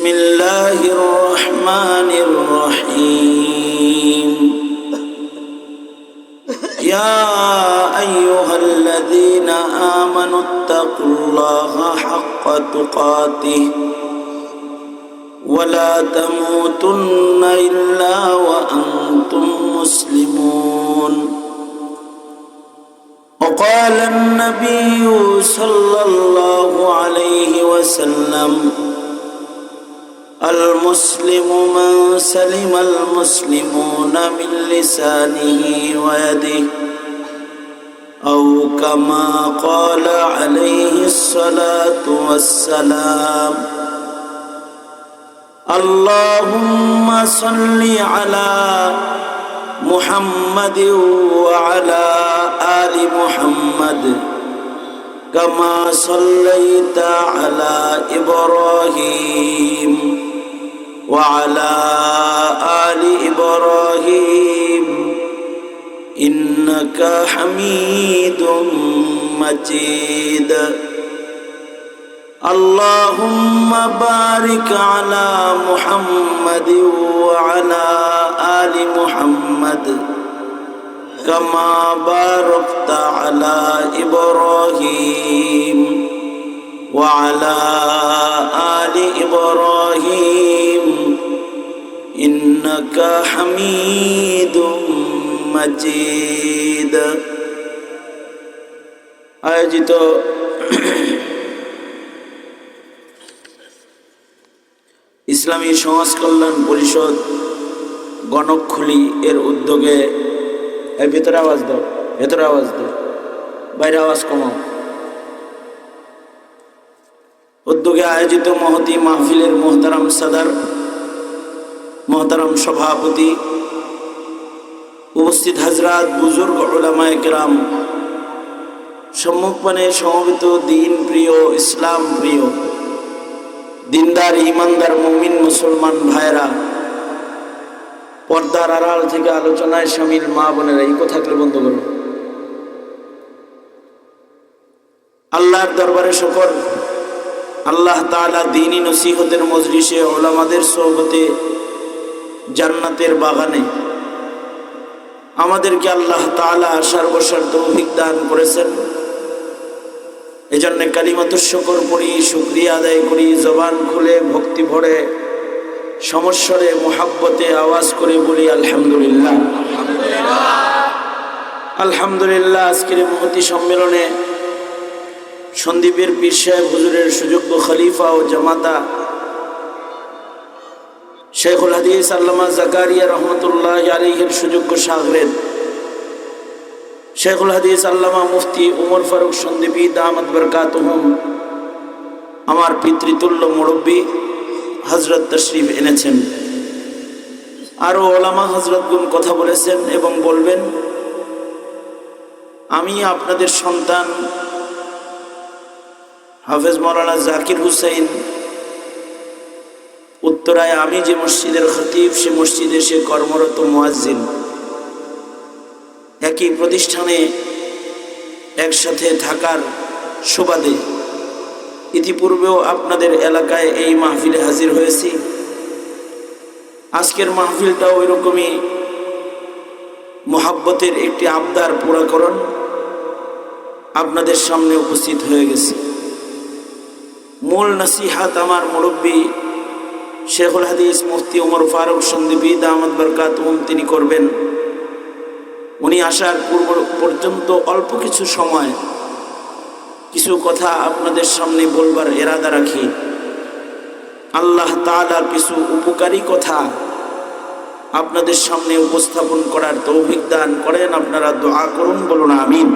الله الرحمن الرحيم يا أيها الذين آمنوا اتقوا الله حق تقاته ولا تموتن إلا وأنتم مسلمون وقال النبي صلى الله عليه وسلم المسلم من سلم المسلمون من لسانه ويده أو كما قال عليه الصلاة والسلام اللهم صل على محمد وعلى آل محمد كما صليت على إبراهيم وعلى آل إبراهيم إنك حميد مجيد اللهم بارك على محمد وعلى آل محمد كما باركت على إبراهيم وعلى آل إبراهيم إنك حميد مجيد আয়োজিত ইসলামী সমাজ কল্যাণ পরিষদ গণকখুলি এর উদ্যোগে ভেতরে আওয়াজ দাও, ভেতরে আওয়াজ দাও, বাইরে আওয়াজ কমাও। উদ্যোগে আয়োজিত মহতি মাহফিলের মোহতারাম সাদার, মোহতারাম সভাপতি, উপস্থিত হাজরাত, বুজুর্গ উলামায়ে কেরাম, সম্মুখপানে সমবেত দিন প্রিয়, ইসলাম প্রিয়, দিনদার ইমানদার মুমিন মুসলমান ভাইরা, পর্দার আড়াল থেকে আলোচনায় শামিল মা বোনেরা, ইকো থাকলে বন্ধ করো। আল্লাহর দরবারে শুকর, আল্লাহ তাআলা দ্বীনি নসিহতের মজলিসে, উলামাদের সোহবতে, জান্নাতের বাগানে আমাদেরকে আল্লাহ তাআলা আসার বসার তৌফিক দান করেছেন। এজন্য কালিমাতুশ শুকর পড়ি, শুকরিয়া আদায় করি, জবান খুলে ভক্তি ভরে সমস্বরে মুহাব্বতে আওয়াজ করে বলি আলহামদুলিল্লাহ। আলহামদুলিল্লাহ। আজকের মহতি সম্মেলনে সন্দ্বীপের পীর সাহেব হুজুরের সুযোগ্য খলিফা ও জামাতা শেখুল হাদিস আল্লামা জাকারিয়া রহমতুল্লাহ আলাইহির সুযোগ্য শাগরেদ শেখুল হাদিস আল্লামা মুফতি উমর ফারুক সন্দ্বীপী দামাত বরকাতুহুম, আমার পিতৃতুল্য মুরব্বী হযরত তশরিফ এনেছেন। আরো ওলামা হযরতগণ কথা বলেছেন এবং বলবেন। আমি আপনাদের সন্তান হাফেজ মাওলানা জাকির হুসাইন, উত্তরায় আমি যে মসজিদের খতিব, সে মসজিদে সে কর্মরত মুয়াজ্জিন, একই প্রতিষ্ঠানে একসাথে থাকার সুবাদে ইতিপূর্বেও আপনাদের এলাকায় এই মাহফিলে হাজির হয়েছি। আজকের মাহফিলটাও ওই রকমই মোহাব্বতের একটি আবদার পুরাকরণ আপনাদের সামনে উপস্থিত হয়ে গেছে। মূল নসিহাত আমার মুরব্বী শেখুল হাদিস মুফতি উমর ফারুক সন্দ্বীপী দামাত বরকাতুহুম তিনি করবেন। উনি আসার পূর্ব পর্যন্ত অল্প কিছু সময় কিছু কথা আপনাদের সামনে বলবার ইরাদা রাখি। আল্লাহ তাআলা কিছু উপকারী কথা আপনাদের সামনে উপস্থাপন করার তৌফিক দান করেন। আপনারা দোয়া করুন, বলুন আমিন।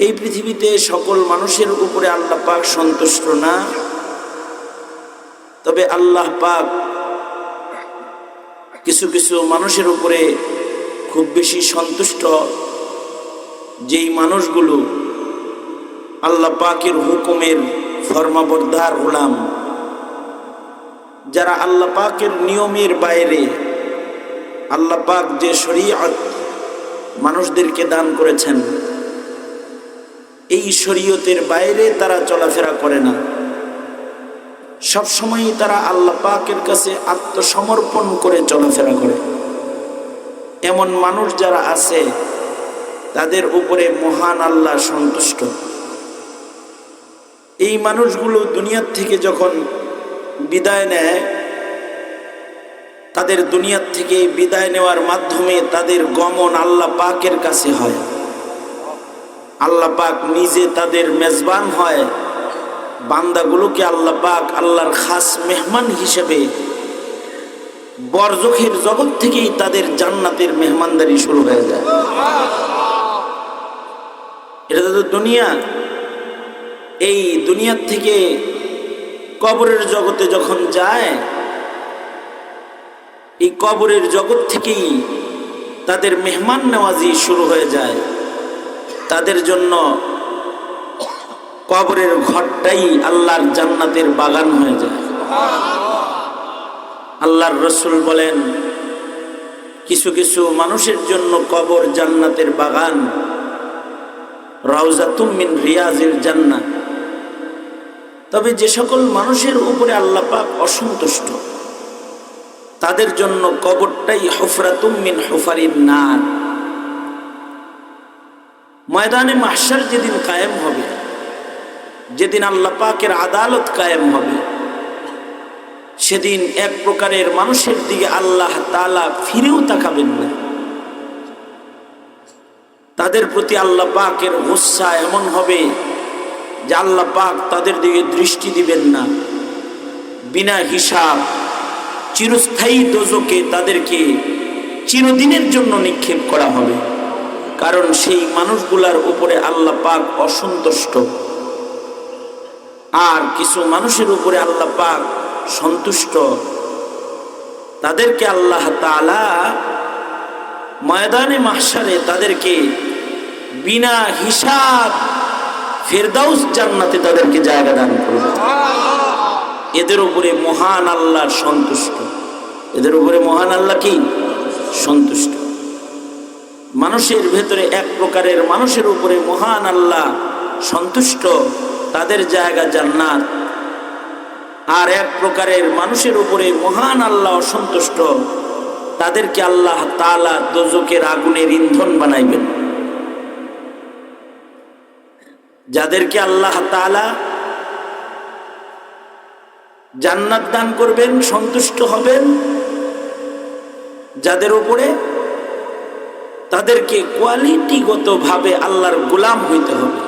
এই পৃথিবীতে সকল মানুষের উপরে আল্লাহ পাক সন্তুষ্ট না, তবে আল্লাহ পাক কিছু কিছু মানুষের উপরে খুব বেশি সন্তুষ্ট। যেই মানুষগুলো আল্লাহ পাকের হুকুমের ফরমাবরদার গোলাম, যারা আল্লাহ পাকের নিয়মের বাইরে, আল্লাহ পাক যে শরীয়ত মানুষদেরকে দান করেছেন, এই শরীয়তের বাইরে তারা চলাফেরা করে না। সবসময়ই তারা আল্লাহ পাকের কাছে আত্মসমর্পণ করে চলাফেরা করে। এমন মানুষ যারা আছে তাদের উপরে মহান আল্লাহ সন্তুষ্ট। এই মানুষগুলো দুনিয়ার থেকে যখন বিদায় নেয়, তাদের দুনিয়ার থেকে বিদায় নেওয়ার মাধ্যমে তাদের গমন আল্লাহ পাকের কাছে হয়। আল্লাহ পাক নিজে তাদের মেজবান হয়। বান্দাগুলোকে আল্লাহ পাক আল্লাহর খাস মেহমান হিসেবে বরজখের জগৎ থেকেই তাদের জান্নাতের মেহমানদারি শুরু হয়ে যায়। এটা তো দুনিয়া। এই দুনিয়ার থেকে কবরের জগতে যখন যায়, এই কবরের জগৎ থেকেই তাদের মেহমান নেওয়াজি শুরু হয়ে যায়। তাদের জন্য কবরের ঘরটাই আল্লাহর জান্নাতের বাগান হয়ে যায়। আল্লাহর রাসূল বলেন, কিছু কিছু মানুষের জন্য কবর জান্নাতের বাগান, রাউজাতুম মিন রিয়াজিল জান্নাহ। তবে যে সকল মানুষের উপরে আল্লাহ পাক অসন্তুষ্ট, তাদের জন্য কবরটাই হুফরাতুম মিন হুফারিন নার। ময়দানে মাহশার যেদিন কায়েম হবে, যেদিন আল্লাহ পাকের আদালত কায়েম হবে, সেদিন এক প্রকারের মানুষের দিকে আল্লাহ তাআলা ফিরেও তাকাবেন না। তাদের প্রতি আল্লাহ পাকের গুসা এমন হবে যে আল্লাহ পাক তাদের দিকে দৃষ্টি দিবেন না। বিনা হিসাব চিরস্থায়ী দোজখে তাদেরকে চিরদিনের জন্য নিক্ষেপ করা হবে। কারণ সেই মানুষগুলার উপরে আল্লাহ পাক অসন্তুষ্ট, আর কিছু মানুষের উপরে আল্লাহ পাক সন্তুষ্ট। তাদেরকে আল্লাহ তাআলা ময়দানে মাহশারে তাদেরকে বিনা হিসাব ফেরদাউস জান্নাতে তাদেরকে জায়গা দান করবে। এদের উপরে মহান আল্লাহ সন্তুষ্ট। এদের উপরে মহান আল্লাহ কি সন্তুষ্ট। মানুষের ভেতরে এক প্রকারের মানুষের উপরে মহান আল্লাহ সন্তুষ্ট, তাদের জায়গা জান্নাত। আর এক প্রকারের মানুষের উপরে মহান আল্লাহ অসন্তুষ্ট, তাদেরকে আল্লাহ তাআলা দোজখের আগুনের ইন্ধন বানাইবেন। যাদেরকে আল্লাহ তাআলা জান্নাত দান করবেন, সন্তুষ্ট হবেন, যাদের উপরে, তাদেরকে কোয়ালিটিগতভাবে আল্লাহর গোলাম হইতে হবে,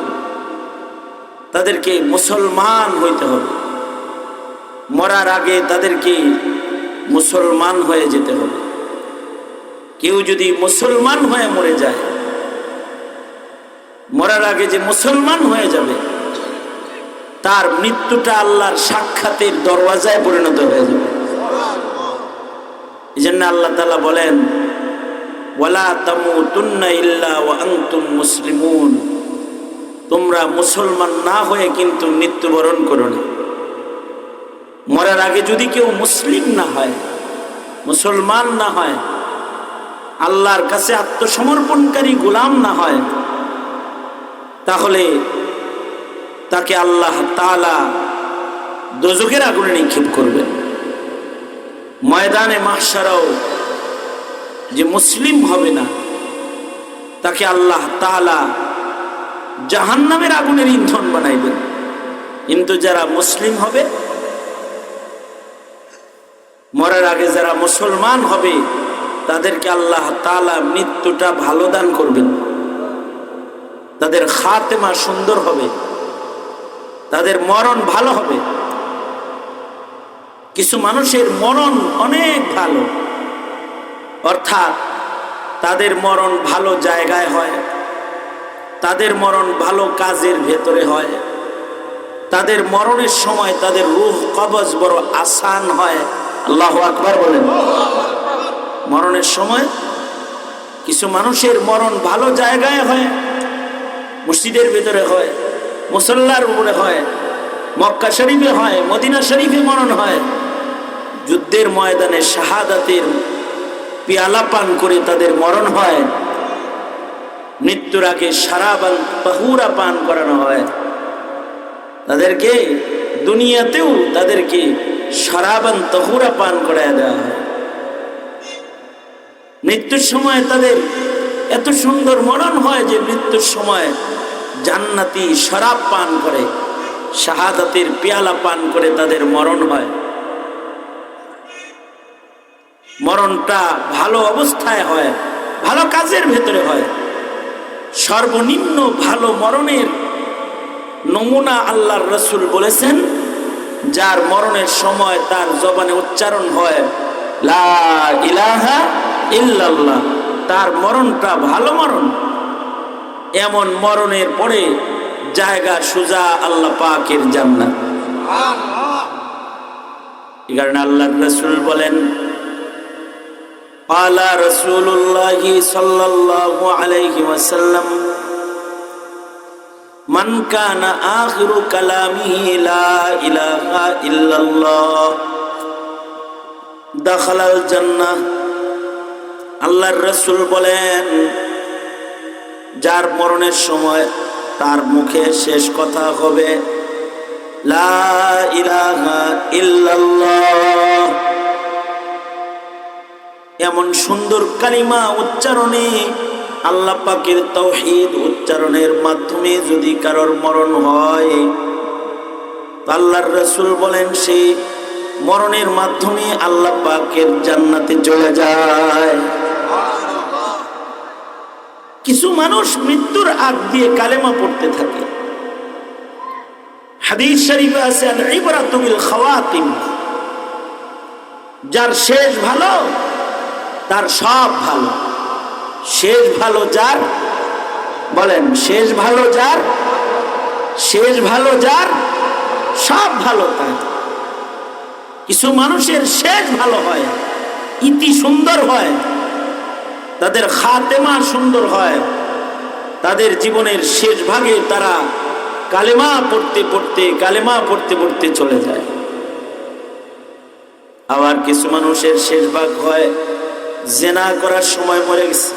তাদেরকে মুসলমান হইতে হবে। মরার আগে তাদেরকে মুসলমান হয়ে যেতে হবে। কেউ যদি মুসলমান হয়ে মরে যায়, মরার আগে যে মুসলমান হয়ে যাবে, তার মৃত্যুটা আল্লাহর সাক্ষাতের দরওয়াজায় পরিণত হয়ে যাবে। এই জন্য আল্লাহ তাআলা বলেন, ওয়ালা তামুতুন্না ইল্লা ওয়া আনতুম মুসলিমুন। তোমরা মুসলমান না হয়ে কিন্তু মৃত্যুবরণ করো না। মরার আগে যদি কেউ মুসলিম না হয়, মুসলমান না হয়, আল্লাহর কাছে আত্মসমর্পণকারী গোলাম না হয়, তাহলে তাকে আল্লাহ তাআলা দোজখের আগুনে নিক্ষেপ করবেন। ময়দানে মাহশারেও যে মুসলিম হবে না, তাকে আল্লাহ তাআলা জাহান্নামের আগুনের ইন্ধন বানাইবেন। কিন্তু যারা মুসলিম হবে, মরার আগে যারা মুসলমান হবে, তাদেরকে আল্লাহ তাআলা মৃত্যুটা ভালো দান করবেন। তাদের খাতেমা সুন্দর হবে, তাদের মরণ ভালো হবে। কিছু মানুষের মরণ অনেক ভালো, অর্থাৎ তাদের মরণ ভালো জায়গায় হয়, তাদের মরণ ভালো কাজের ভেতরে হয়, তাদের মরণের সময় তাদের রূহ কবজ বড় আসান হয়। আল্লাহু আকবার বলেন। মরণের সময় কিছু মানুষের মরণ ভালো জায়গায় হয়, মসজিদের ভেতরে হয়, মুসল্লার উপরে হয়, মক্কা শরীফে হয়, মদিনা শরীফে মরণ হয়। যুদ্ধের ময়দানে শাহাদাতের পেয়ালা পান করে তাদের মরণ হয়। মৃত্যুর আগে সারাবান পাহুরা পান করানো হয়। তাদেরকে দুনিয়াতেও তাদেরকে শরাবান তহুরা পান করায় দেওয়া হয়। মৃত্যুর সময় তাদের এত সুন্দর মরণ হয় যে মৃত্যুর সময় জান্নাতি শরাব পান করে, শাহাদাতের পেয়ালা পান করে তাদের মরণ হয়। মরণটা ভালো অবস্থায় হয়, ভালো কাজের ভেতরে হয়। সর্বনিম্ন ভালো মরণের নমুনা আল্লাহর রাসূল বলেছেন, যার মরণের সময় তার জবানে উচ্চারণ হয় লা ইলাহা ইল্লাল্লাহ, তার মরণটা ভালো মরণ। এমন মরণের পরে জায়গা সুজা আল্লাহ পাকের জান্নাত। এই কারণে আল্লাহর রাসূল বলেন, ক্বালা রাসূলুল্লাহি সাল্লাল্লাহু আলাইহি ওয়াসাল্লাম, মান কানা আখিরু কালামিহি লা ইলাহা ইল্লাল্লাহ দাখালাল জান্নাহ। আল্লাহর রাসূল বলেন, যার মরণের সময় তার মুখে শেষ কথা হবে লা ইলাহা ইল্লাল্লাহ, এমন সুন্দর কালিমা উচ্চারণে, আল্লাহ পাকের তাওহীদ উচ্চারণের মাধ্যমে যদি কারোর মরণ হয়, আল্লাহর রাসূল বলেন সেই মরণের মাধ্যমে আল্লাহ পাকের জান্নাতে চলে যায়। কিছু মানুষ মৃত্যুর আগ দিয়ে কালেমা পড়তে থাকে। হাদিস শরীফে আছে আল ইবরাতু বিল খাওয়াতিম, যার শেষ ভালো তার সব ভালো। শেষ ভালো যার, বলেন শেষ ভালো যার, শেষ ভালো যার সব ভালো তার। কিছু মানুষের শেষ ভালো হয়, ইতি সুন্দর হয়, তাদের খাতেমা সুন্দর হয়, তাদের জীবনের শেষ ভাগে তারা কালেমা পড়তে পড়তে কালেমা পড়তে পড়তে চলে যায়। আবার কিছু মানুষের শেষ ভাগ হয় জিনা করার সময় মরে গেছে,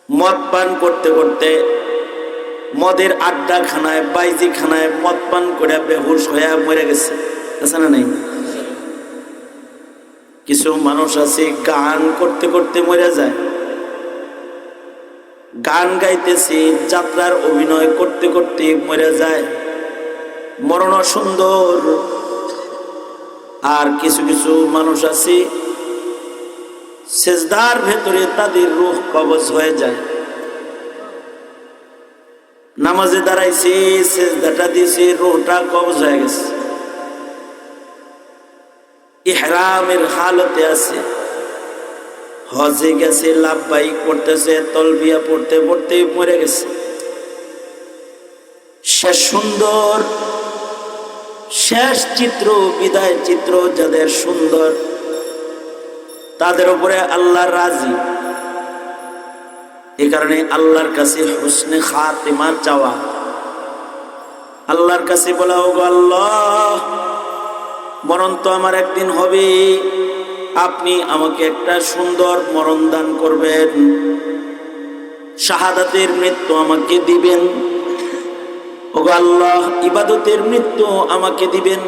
মদ পান করতে করতে মদের আড্ডা খানায় বাইজি খানায় মদ পান করে বেহুশ হয়ে মরে গেছে, আছে না নাই? কিছু মানুষ আছে গান করতে করতে মরে যায়, গান গাইতেছে যাত্রার অভিনয় করতে করতে মরে যায়, মরণ সুন্দর। আর কিছু কিছু মানুষ আছে সেজদার ভেতরে তাদের রূহ কবজ হয়ে যায়, নামাজে দাঁড়াইছে সেজদাটা দিয়েছে রূহটা কবজ হয়ে গেছে, ইহরামের হালতে আছে, হজে গেছে লাব্বাইক করতেছে তলবিয়া পড়তে পড়তে মরে গেছে। শেষ সুন্দর, শেষ চিত্র বিদায় চিত্র যাদের সুন্দর, তাদের উপরে আল্লাহ রাজি। এই কারণে আল্লাহর কাছে হুসনে খাতিমা চাওয়া, আল্লাহর কাছে বলা হোক আল্লাহ মরণ তো আমার একদিন হবে, আপনি আমাকে একটা সুন্দর মরণ দান করবেন, শাহাদাতের মৃত্যু আমাকে দিবেন। ওগো আল্লাহ ইবাদতের মৃত্যু আমাকে দিবেন,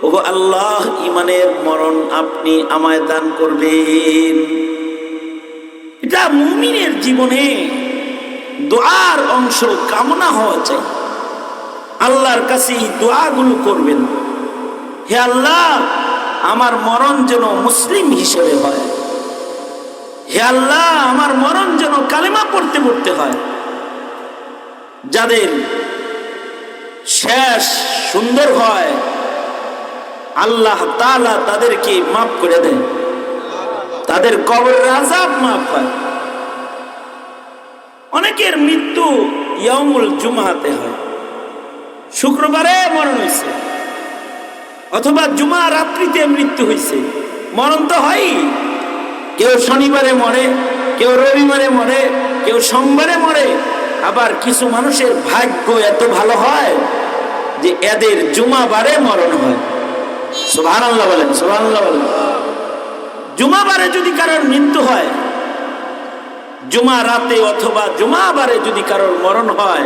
ওগো আল্লাহ ইমানের মরণ আপনি আমায় দান করবেন। এটা মুমিনের জীবনে দোয়ার অংশ, কামনা হওয়া চাই। আল্লাহর কাছে এই দোয়াগুলো করবেন, হে আল্লাহ আমার মরণ যেন মুসলিম হিসেবে হয়, হে আল্লাহ আমার মরণ যেন কালেমা পড়তে পড়তে হয়। যাদের শেষ সুন্দর হয় আল্লাহ তাআলা তাদেরকে মাফ করে দেন, তাদের কবরের আযাব মাফ হয়। অনেকের মৃত্যু ইয়াউমুল জুমআতে হয়, শুক্রবারে মরণ হয়েছে, অথবা জুমা রাত্রিতে মৃত্যু হয়েছে। মরণ তো হয়ই, কেউ শনিবারে মরে, কেউ রবিবারে মরে, কেউ সোমবারে মরে। আবার কিছু মানুষের ভাগ্য এত ভালো হয় যে এদের জুমাবারে মরণ হয়। সুবহানাল্লাহ বলেন, সুবহানাল্লাহ বলেন। জুমাবারে যদি কারোর মৃত্যু হয়, জুমা রাতে অথবা জুমাবারে যদি কারোর মরণ হয়,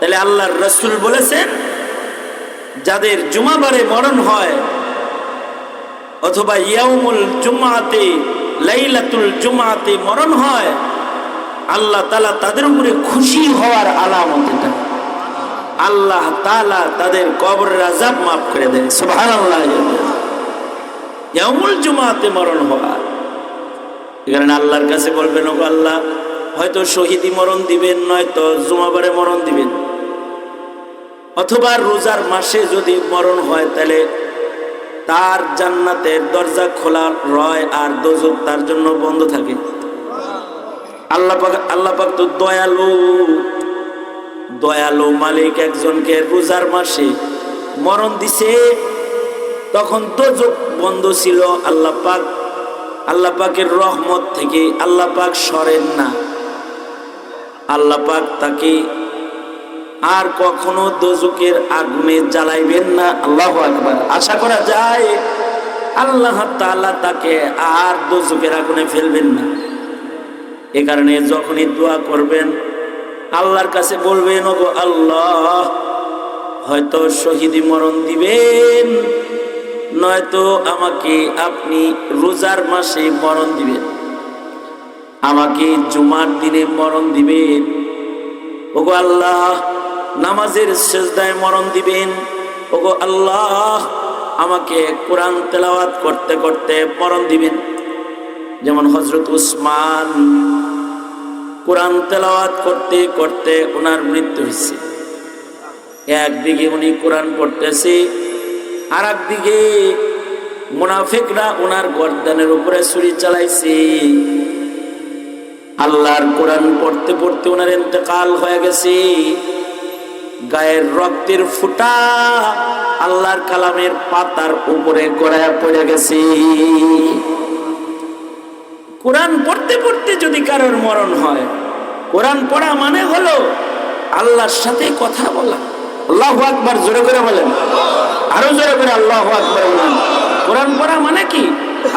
তাহলে আল্লাহর রাসূল বলেছেন যাদের জুমাবারে মরণ হয় অথবা ইয়াউমুল জুমআতে লাইলাতুল জুমআতে মরণ হয়, আল্লাহ তাআলা তাদের উপরে খুশি হওয়ার আলামত এটা। আল্লাহ তাআলা তাদের কবরের আযাব মাফ করে দেন। সুবহানাল্লাহ। ইয়াউমুল জুমআতে মরণ হওয়া, এখানে আল্লাহর কাছে বলবেন, ওগো আল্লাহ, হয়তো শহীদি মরণ দিবেন, নয়তো জুমাবারে মরণ দিবেন, অথবা রোজার মাসে যদি মরণ হয় তাহলে তার জান্নাতের দরজা খোলা রয় আর দোজখ তার জন্য বন্ধ থাকে। আল্লাহ পাক তো দয়ালু মালিক। একজনকে রোজার মাসে মরণ দিছে, তখন দোজখ বন্ধ ছিল। আল্লাহ পাকের রহমত থেকে আল্লাহ পাক সরেন না, আল্লাহ পাক তাকে আর কখনো দোজখের আগুনে জ্বালাইবেন না। আল্লাহু আকবার। আশা করা যায় আল্লাহ তাআলা তাকে আর দোজখের আগুনে ফেলবেন না। এ কারণে যখনই দোয়া করবেন আল্লাহর কাছে বলবেন, ওগো আল্লাহ, হয়তো শহীদি মরণ দিবেন, নয়তো আমাকে আপনি রোজার মাসে মরণ দিবেন, আমাকে জুমার দিনে মরণ দিবেন। ওগো আল্লাহ, নামাজের সেজদায় মরণ দিবেন। ওগো আল্লাহ, আমাকে কোরআন তেলাওয়াত করতে করতে মরণ দিবেন। যেমন হযরত উসমান কোরআন তেলাওয়াত করতে করতে ওনার মৃত্যু হয়েছে। একদিকে উনি কোরআন পড়তেছে, আর একদিকে মুনাফিকরা ওনার গর্দানের উপরে ছুরি চালাইছে। আল্লাহর কোরআন পড়তে পড়তে ওনার ইন্তেকাল হয়ে গেছে। গায়ের রক্তের ফুটা আল্লাহর কালামের পাতার উপরে গড়ায়া পড়ে গেছে। কোরআন পড়তে পড়তে যদি কারোর মরণ হয়, কোরআন পড়া মানে হলো আল্লাহর সাথে কথা বলা। আল্লাহু আকবার। জোরে করে বলেন, আরো জোরে করে আল্লাহু আকবার বলেন। কোরআন পড়া মানে কি?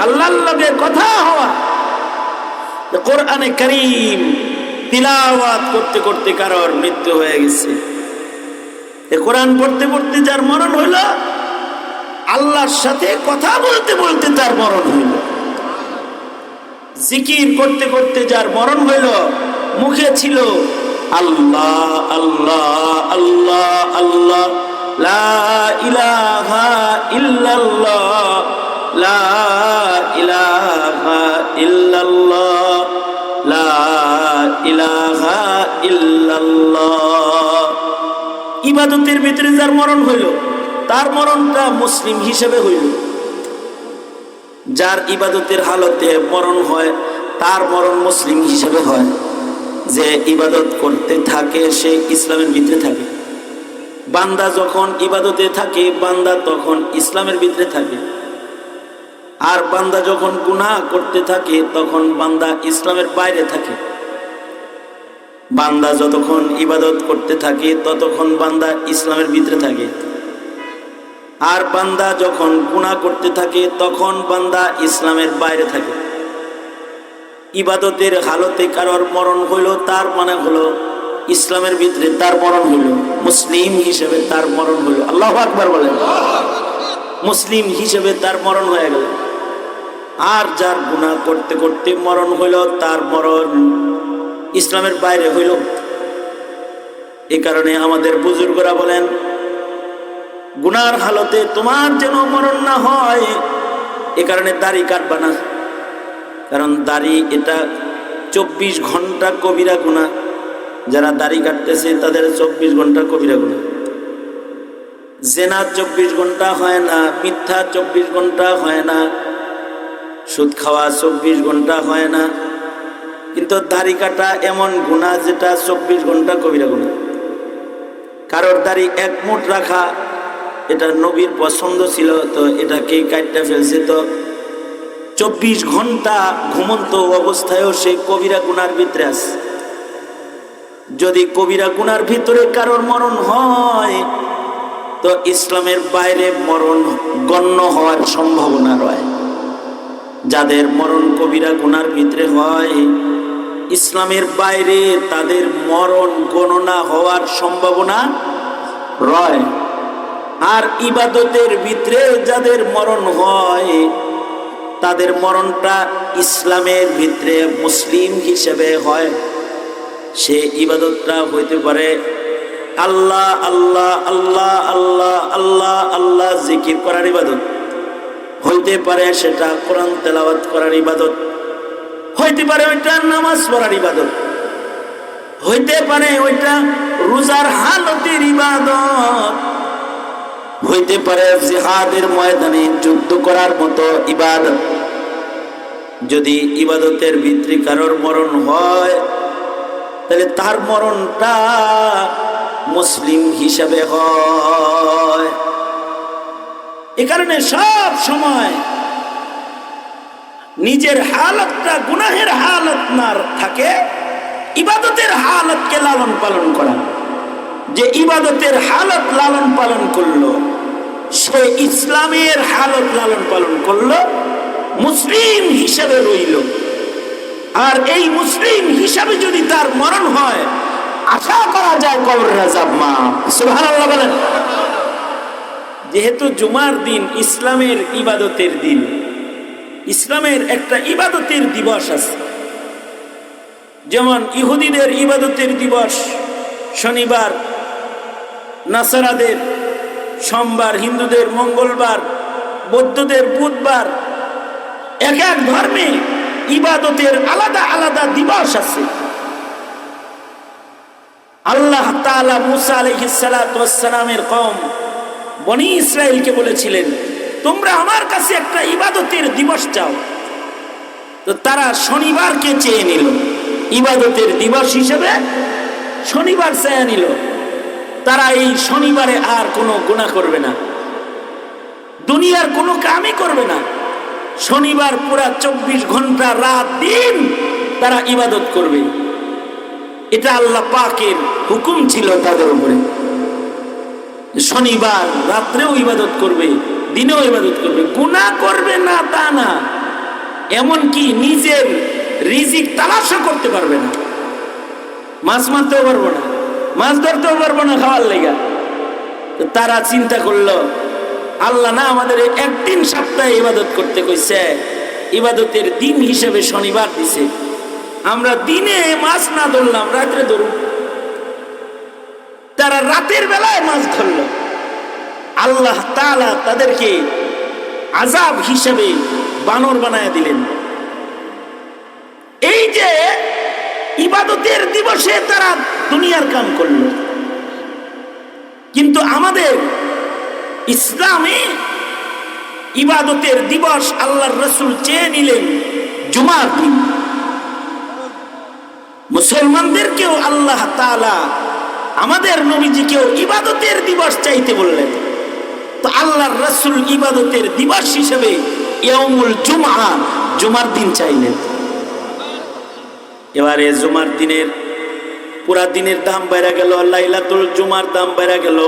আল্লাহর লগে কথা হওয়া। কোরআনে কারীম তিলাওয়াত করতে করতে কারোর মৃত্যু হয়ে গেছে। কোরআন পড়তে পড়তে যার মরণ হইল, আল্লাহর সাথে কথা বলতে বলতে তার মরণ হইল। জিকির করতে করতে যার মরণ হইল, মুখে ছিল আল্লাহ আল্লাহ আল্লাহ আল্লাহ, লা ইলাহা ইল্লাল্লাহ, লা ইলাহা ইল্লাল্লাহ, লা ইলাহা ইল্লাল্লাহ। ইবাদতের ভিতরে যার মরণ হইল, তার মরণটা মুসলিম হিসেবে হইল। যার ইবাদতের হালতে মরণ হয়, তার মরণ মুসলিম হিসেবে হয়। যে ইবাদত করতে থাকে সে ইসলামের ভিতরে থাকে। বান্দা যখন ইবাদতে থাকে, বান্দা তখন ইসলামের ভিতরে থাকে। আর বান্দা যখন গুনাহ করতে থাকে, তখন বান্দা ইসলামের বাইরে থাকে। বান্দা যতক্ষণ ইবাদত করতে থাকে, ততক্ষণ বান্দা ইসলামের ভিতরে থাকে। আর বান্দা যখন গুনাহ করতে থাকে, তখন বান্দা ইসলামের বাইরে থাকে। ইবাদতের হালতে কারোর মরণ হইল, তার মানে হলো ইসলামের ভিতরে তার মরণ হইল, মুসলিম হিসেবে তার মরণ হইল। আল্লাহু আকবার বলেন। মুসলিম হিসেবে তার মরণ হয়ে গেল। আর যার গুনাহ করতে করতে মরণ হইল, তার মরণ ইসলামের বাইরে হইল। এই কারণে আমাদের বুজুর্গরা বলেন, গুনার হালতে তোমার যেন মরণ না হয়, এ কারণে দাড়ি কাটবা না। কারণ দাড়ি এটা 24 ঘন্টা কবিরা গুনাহ। যারা দাড়ি কাটতেছে তাদের 24 ঘন্টা কবিরা গুনাহ। জেনা 24 ঘন্টা হয় না, মিথ্যা 24 ঘন্টা হয় না, সুদ খাওয়া 24 ঘন্টা হয় না, কিন্তু দাড়ি কাটা এমন গুনাহ যেটা 24 ঘন্টা কবিরা গুনাহ। কারোর দাড়ি 1 মুঠ রাখা, এটা নবীর পছন্দ ছিল, তো এটাকে কাটতে ফেলছে, তো 24 ঘন্টা ঘুমন্ত অবস্থায়ও সে কবিরা গুনার ভিতরে আছে। যদি কবিরা গুনার ভিতরে কারোর মরণ হয়, তো ইসলামের বাইরে মরণ গণ্য হওয়ার সম্ভাবনা রয়। যাদের মরণ কবিরা গুনার ভিতরে হয়, ইসলামের বাইরে তাদের মরণ গণনা হওয়ার সম্ভাবনা রয়। আর ইবাদতের ভিতরে যাদের মরণ হয় তাদের মরণটা ইসলামের ভিতরে মুসলিম হিসেবে হয়। সে ইবাদতটা হইতে পারে আল্লাহ আল্লাহ আল্লাহ আল্লাহ আল্লাহ আল্লাহ জিকির করার ইবাদত, হইতে পারে সেটা কোরআন তেলাওয়াত করার ইবাদত, হইতে পারে ওইটা নামাজ পড়ার ইবাদত, হইতে পারে ওইটা রোজার হালতের ইবাদত, হইতে পারে জিহাদের ময়দানে যুদ্ধ করার মতো ইবাদত। যদি ইবাদতের ভিতরে কারোর মরণ হয় তাহলে তার মরণটা মুসলিম হিসাবে হয়। এ কারণে সব সময় নিজের হালতটা গুনাহের হালত না থাকে, ইবাদতের হালতকে লালন পালন করা। যে ইবাদতের হালত লালন পালন করলো সে ইসলামের হালত লালন পালন করলো, মুসলিম হিসাবে রইল। আর এই মুসলিম হিসাবে যদি তার মরণ হয় আশা করা যায় কবরের আযাব মাফ। সুবহানাল্লাহ বলেন। যেহেতু জুমার দিন ইসলামের ইবাদতের দিন, ইসলামের একটা ইবাদতের দিবস আছে। যেমন ইহুদিদের ইবাদতের দিবস শনিবার, নাসারাদের সোমবার, হিন্দুদের মঙ্গলবার, বৌদ্ধদের বুধবার। এক এক ধর্মে ইবাদতের আলাদা আলাদা দিবস আছে। আল্লাহ তাআলা মুসা আলাইহিস সালাতু ওয়াস সালামের কওম বনি ইসরাইলকে বলেছিলেন, তোমরা আমার কাছে একটা ইবাদতের দিবস চাও। তো তারা শনিবারকে চেয়ে নিল ইবাদতের দিবস হিসেবে, শনিবার চেয়ে নিল। তারা এই শনিবারে আর কোনো গুনাহ করবে না, দুনিয়ার কোনো কামই করবে না। শনিবার পুরা 24 ঘন্টা রাত দিন তারা ইবাদত করবে। এটা আল্লাহ পাকের হুকুম ছিল তাদের উপরে। শনিবার রাত্রেও ইবাদত করবে, দিনেও ইবাদত করবে, গুনাহ করবে না তা না, এমনকি নিজের রিজিক তালাশও করতে পারবে না। মাছ মারতেও পারবো না, মাছ ধরতেও পারবো না খাওয়ার লেগা। তারা চিন্তা করলো আল্লাহ না আমাদের একদিন সপ্তাহে ইবাদত করতে কইছে, ইবাদতের দিন হিসেবে শনিবার দিছে, আমরা দিনে মাছ না ধরলাম রাত্রে ধরুন। তারা রাতের বেলায় মাছ ধরল। আল্লাহ তাআলা তাদেরকে আযাব হিসেবে বানর বানায় দিলেন। এই যে ইবাদতের দিবসে তারা দুনিয়ার কাম করল, কিন্তু আমাদের ইসলামে ইবাদতের দিবস আল্লাহর রাসূল চেয়ে নিলেন জুমার দিন। মুসলমানদেরকেও আল্লাহ তাআলা আমাদের নবীজিকেও ইবাদতের দিবস চাইতে বললেন। তো আল্লাহর রাসূল ইবাদতের দিবস হিসেবে ইয়াউমুল জুমআ, জুমার দিন চাইলেন। এবারে জুমার দিনের পুরা দিনের দাম বেড়ে গেল, লাইলাতুল জুমার দাম বেড়ে গেল।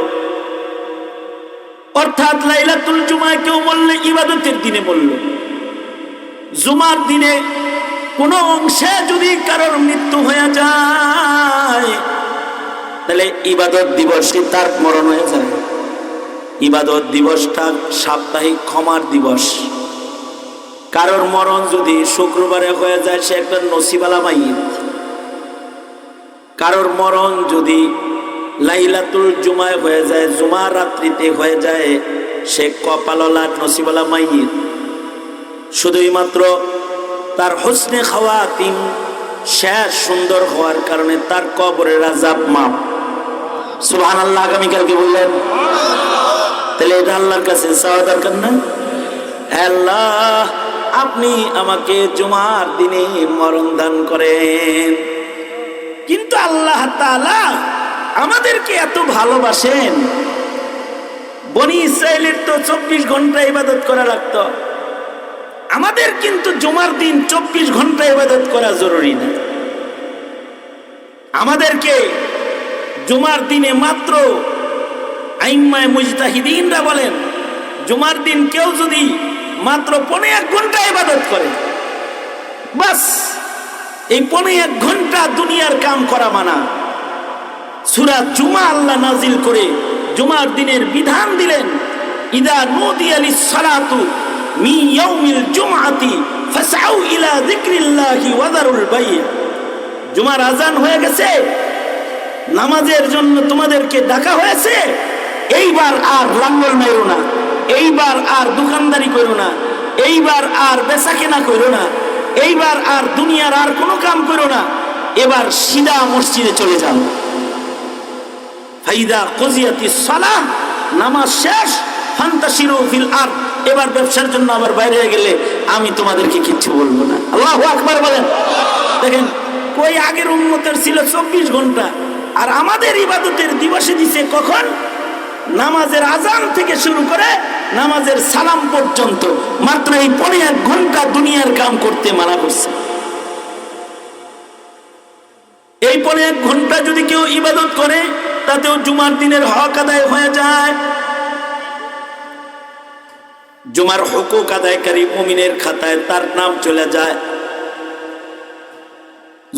অর্থাৎ লাইলাতুল জুমা কেউ বললে ইবাদতের দিনে বলল। জুমার দিনে কোন অংশে যদি কারোর মৃত্যু হয়ে যায় তাহলে ইবাদত দিবসে তার মরণ হয়ে যায়। ইবাদত দিবসটা সাপ্তাহিক ক্ষমার দিবস। কারোর মরণ যদি শুক্রবারে হয়ে যায় সে একটা নসিবালা মাইয়িত। কারোর মরণ যদি লাইলাতুল জুমায় হয়ে যায়, জুমার রাত্রিতে হয়ে যায়, সে কপালওয়ালা নসিবালা মাইয়িত। শুধুই মাত্র তার হুসনে খাওয়াতিম শেষ সুন্দর হওয়ার কারণে তার কবরের আযাব মাফ। সুবহানাল্লাহ। আগামীকালকে বললেন, তাহলে এটা আল্লাহর কাছে চাওয়া দরকার না? আল্লাহ আপনি আমাকে জুমার দিনে মরণ দান করেন। কিন্তু আল্লাহ তাআলা আমাদেরকে এত ভালোবাসেন। বনি ইসরাইলের তো 24 ঘন্টা ইবাদত করা লাগতো, আমাদের কিন্তু জুমার দিন 24 ঘন্টা ইবাদত করা জরুরি না। আমাদেরকে জুমার দিনে মাত্র আইম্মায়ে মুজতাহিদিনরা বলেন জুমার দিন কেউ যদি মাত্র 1.5 ঘন্টা ইবাদত করে বাস এই 1.5 ঘন্টা দুনিয়ার কাম করা মানা। সূরা জুমা আল্লাহ নাজিল করে জুমার দিনের বিধান দিলেন, ইদা নুদিয়া লিস-সালাতু মিন ইয়াউমিল জুমআতি ফাসআউ ইলা যিকরিল্লাহি ওয়া যারুল বাই'। জুমার আজান হয়ে গেছে, নামাজের জন্য তোমাদেরকে ডাকা হয়েছে, এইবার আর লাঙ্গল মেরো না, এইবার আর দোকানদারি করো না, এইবার আর বেচা কেনা করো না, এইবার আর দুনিয়ার আর কোনো কাম করো না, এবার সিধা মসজিদে চলে যাও। ফাইদা কুজিয়াতিস সালাহ, নামাজ শেষ, ফান্তাশিরু ফিল আরদ, এবার ব্যবসার জন্য আবার বাইরে গেলে আমি তোমাদেরকে কিচ্ছু বলবো না। আল্লাহু আকবার বলেন। দেখেন কই আগের উম্মতের ছিল 24 ঘন্টা, আর আমাদের ইবাদতের দিবসে দিছে কখন? নামাজের আজান থেকে শুরু করে নামাজের সালাম পর্যন্ত মাত্র এই 1.5 ঘন্টা দুনিয়ার কাম করতে মানা করছে। এই 1.5 ঘন্টা যদি কেউ ইবাদত করে তাতেও জুমার দিনের হক আদায় হয়ে যায়। জুমার হুকুক আদায়কারী মুমিনের খাতায় তার নাম চলে যায়।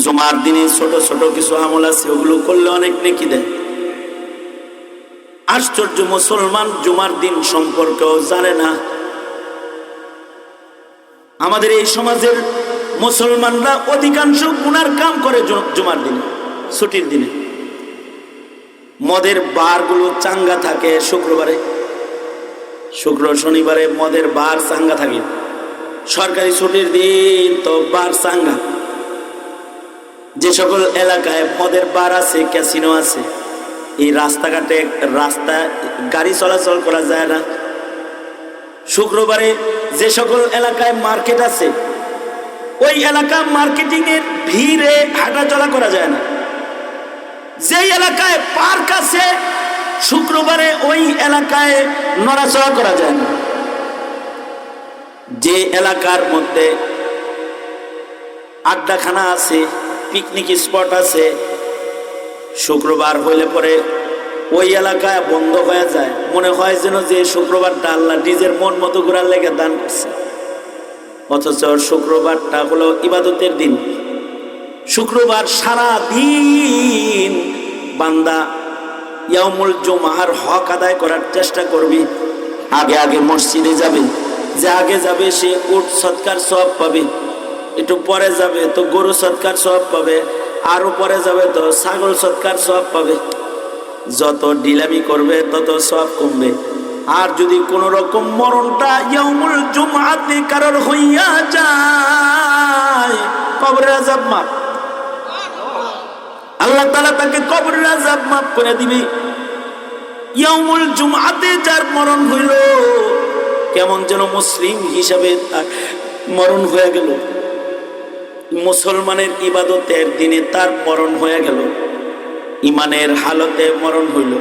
জুমার দিনে ছোট ছোট কিছু আমল আছে, ওগুলো করলে অনেক নেকি দেয়। আশ্চর্য, মুসলমান জুমার দিন সম্পর্কেও জানে না। আমাদের এই সমাজের মুসলমানরা অধিকাংশ গুনার কাম করে জুমার দিনে, ছুটির দিনে। মদের বারগুলো চাঙ্গা থাকে শুক্রবারে, শুক্র শনিবারে মদের বার চাঙ্গা থাকে। সরকারি ছুটির দিন তো বার চাঙ্গা। যে সকল এলাকায় মদের বার আছে, ক্যাসিনো আছে, এই রাস্তাঘাটে গাড়ি চলাচল করা যায় না। শুক্রবারে যে সকল এলাকায় মার্কেট আছে, ওই এলাকা মার্কেটিং এর ভিড়ে হাঁটা চলা করা যায় না। যে এলাকায় পার্ক আছে, শুক্রবারে ওই এলাকায় নড়াচড়া করা যায় না। যে এলাকার মধ্যে আড্ডাখানা আছে, পিকনিক স্পট আছে, শুক্রবার হইলে পরে ওই এলাকায় বন্ধ হয়ে যায়। মনে হয় যেন যে শুক্রবারটা আল্লাহ নিজের মন মতো ঘোরার লেগে দান করছে, অথচ শুক্রবারটা হলো ইবাদতের দিন। শুক্রবার সারা দিন বান্দা ইয়াউমুল জুমার হক আদায় করার চেষ্টা করবি। আগে আগে মসজিদে যাবে, যে আগে যাবে সে উট সৎকার সওয়াব পাবে, একটু পরে যাবে তো গরু সৎকার সওয়াব পাবে, আরো পরে যাবে তো ছাগল সৎকার সওয়াব পাবে। যত ডিলামি করবে তত সওয়াব কমবে। আর যদি কোন রকম মরণটা ইয়াউমুল জুমআতে কারোর হইয়া যায়, কবরের আযাব মাফ, আল্লাহ তাআলা তাকে কবরের আযাব মাফ করে দিবে। ইয়াউমুল জুমআতে যার মরণ হইল, কেমন যেন মুসলিম হিসাবে তার মরণ হয়ে গেল। মুসলমানের ইবাদতের দিনে তার মরণ হয়ে গেল, ইমানের হালতে মরণ হইল।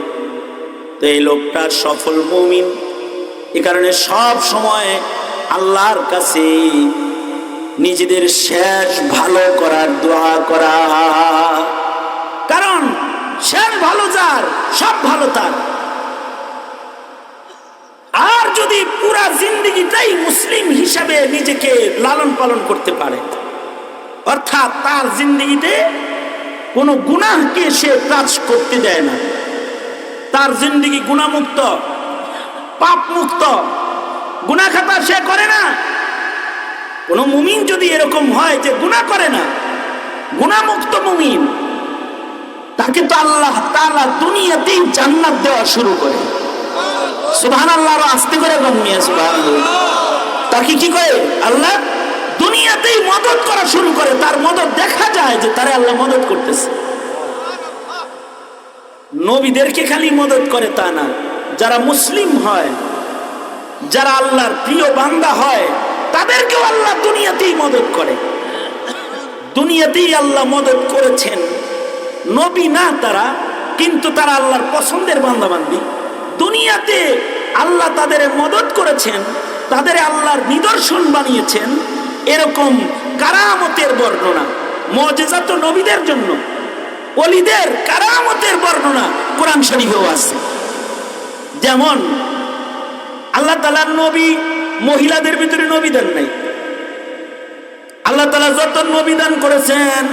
তো এই লোকটা সফল মুমিন। এ কারণে সব সময় আল্লাহর কাছে নিজেদের শেষ ভালো করার দোয়া করা, কারণ শেষ ভালো যার সব ভালো তার। আর যদি পুরা জিন্দেগিটাই মুসলিম হিসাবে নিজেকে লালন পালন করতে পারে, অর্থাৎ তার জিন্দেগিতে কোনো গুনাহকে সে টাচ করতে দেয় না, তার জিন্দেগি গুনাহমুক্ত, পাপ মুক্ত, গুনাহ খাতা সে করে না। কোন মুমিন যদি এরকম হয় যে গুনাহ করে না, গুনাহমুক্ত মুমিন, তাকে তো আল্লাহ তাআলা দুনিয়াতেই জান্নাত দেওয়া শুরু করে। সুবহানাল্লাহ, আর আস্তে করে গম্মিয়া সুবহানাল্লাহ। তাকে কি করে আল্লাহ দুনিয়াতেই মদত করা শুরু করে। তার মদত দেখা যায় যে তারে আল্লাহ মদত করতেছে। নবীদেরকে খালি মদত করে তা না, যারা মুসলিম হয়, যারা আল্লাহর প্রিয় বান্দা হয়, তাদেরকেও আল্লাহ দুনিয়াতেই মদত করে। দুনিয়াতেই আল্লাহ মদত করেছেন। নবী না তারা, কিন্তু তারা আল্লাহর পছন্দের বান্দা বান্দি। দুনিয়াতে আল্লাহ তাদের মদত করেছেন, তাদের আল্লাহর নিদর্শন বানিয়েছেন। এরকম কারামতের বর্ণনা, মুজিজা তো নবীদের জন্য, ওলিদের কারামতের বর্ণনা কোরআন শরীফেও আছে। যেমন আল্লাহ তাআলার নবী মহিলাদের ভিতরে নবী দেন নাই। আল্লাহ আল্লাহ তাআলা যত নবী দান করেছেন,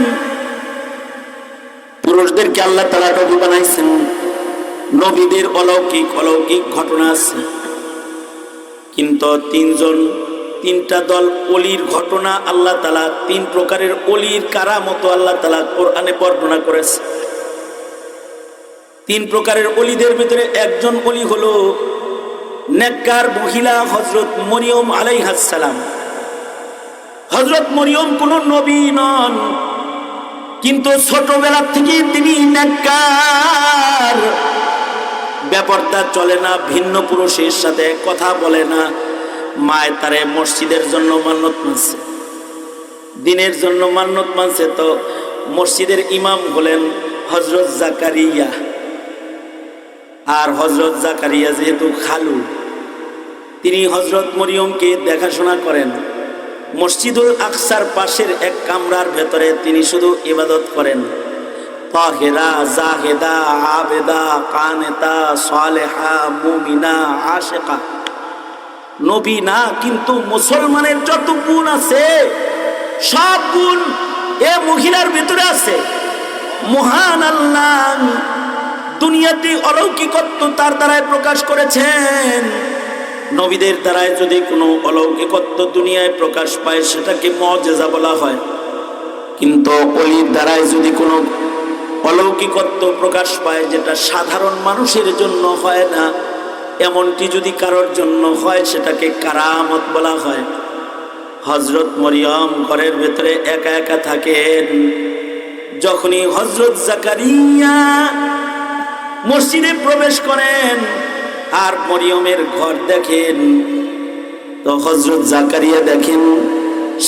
পুরুষদেরকে আল্লাহ তাআলা নবী বানাইছেন। নবীদের অলৌকিক অলৌকিক ঘটনা আছে, কিন্তু তিনটা দল অলির ঘটনা আল্লাহ তাআলা, 3 প্রকারের অলির কারামত আল্লাহ তাআলা কোরআনে বর্ণনা করেছে। 3 প্রকারের অলিদের ভিতরে একজন অলি হলো নেককার মহিলা হযরত মরিয়ম আলাইহিস সালাম। হযরত মরিয়ম কোন নবী নন, কিন্তু ছোটবেলা থেকে তিনি নেককার। ব্যাপারটা চলে না, ভিন্ন পুরুষের সাথে কথা বলে না। মায় তারে মসজিদের জন্য মান্নত মানছে, দিনের জন্য মান্নত মানছে। তো মসজিদের ইমাম হলেন হযরত জাকারিয়া। আর হযরত জাকারিয়া যেহেতু খালু, তিনি হযরত মরিয়মকে দেখাশোনা করেন। মসজিদুল আকসার পাশের এক কামরার ভেতরে তিনি শুধু ইবাদত করেন। তাহেরা, জাহেদা, আবেদা, কানেতা, সালেহা, মুমিনা, আশিকা। নবী না, কিন্তু মুসলমানের যত গুণ আছে সব গুণ এ মহিলার ভিতরে আছে। মহান আল্লাহ দুনিয়াতে অলৌকিকত্ব তার দ্বারাই প্রকাশ করেছেন। নবীদের দ্বারাই যদি কোনো অলৌকিকত্ব দুনিয়ায় প্রকাশ পায় সেটাকে মুআজিজা বলা হয়, কিন্তু অলির দ্বারাই যদি কোনো অলৌকিকত্ব প্রকাশ পায় যেটা সাধারণ মানুষের জন্য হয় না, এমনটি যদি কারোর জন্য হয় সেটাকে কারামত বলা হয়। হযরত মরিয়ম ঘরের ভেতরে একা একা থাকেন। যখনই হযরত জাকারিয়া মসজিদে প্রবেশ করেন আর মরিয়মের ঘর দেখেন, তো হযরত জাকারিয়া দেখেন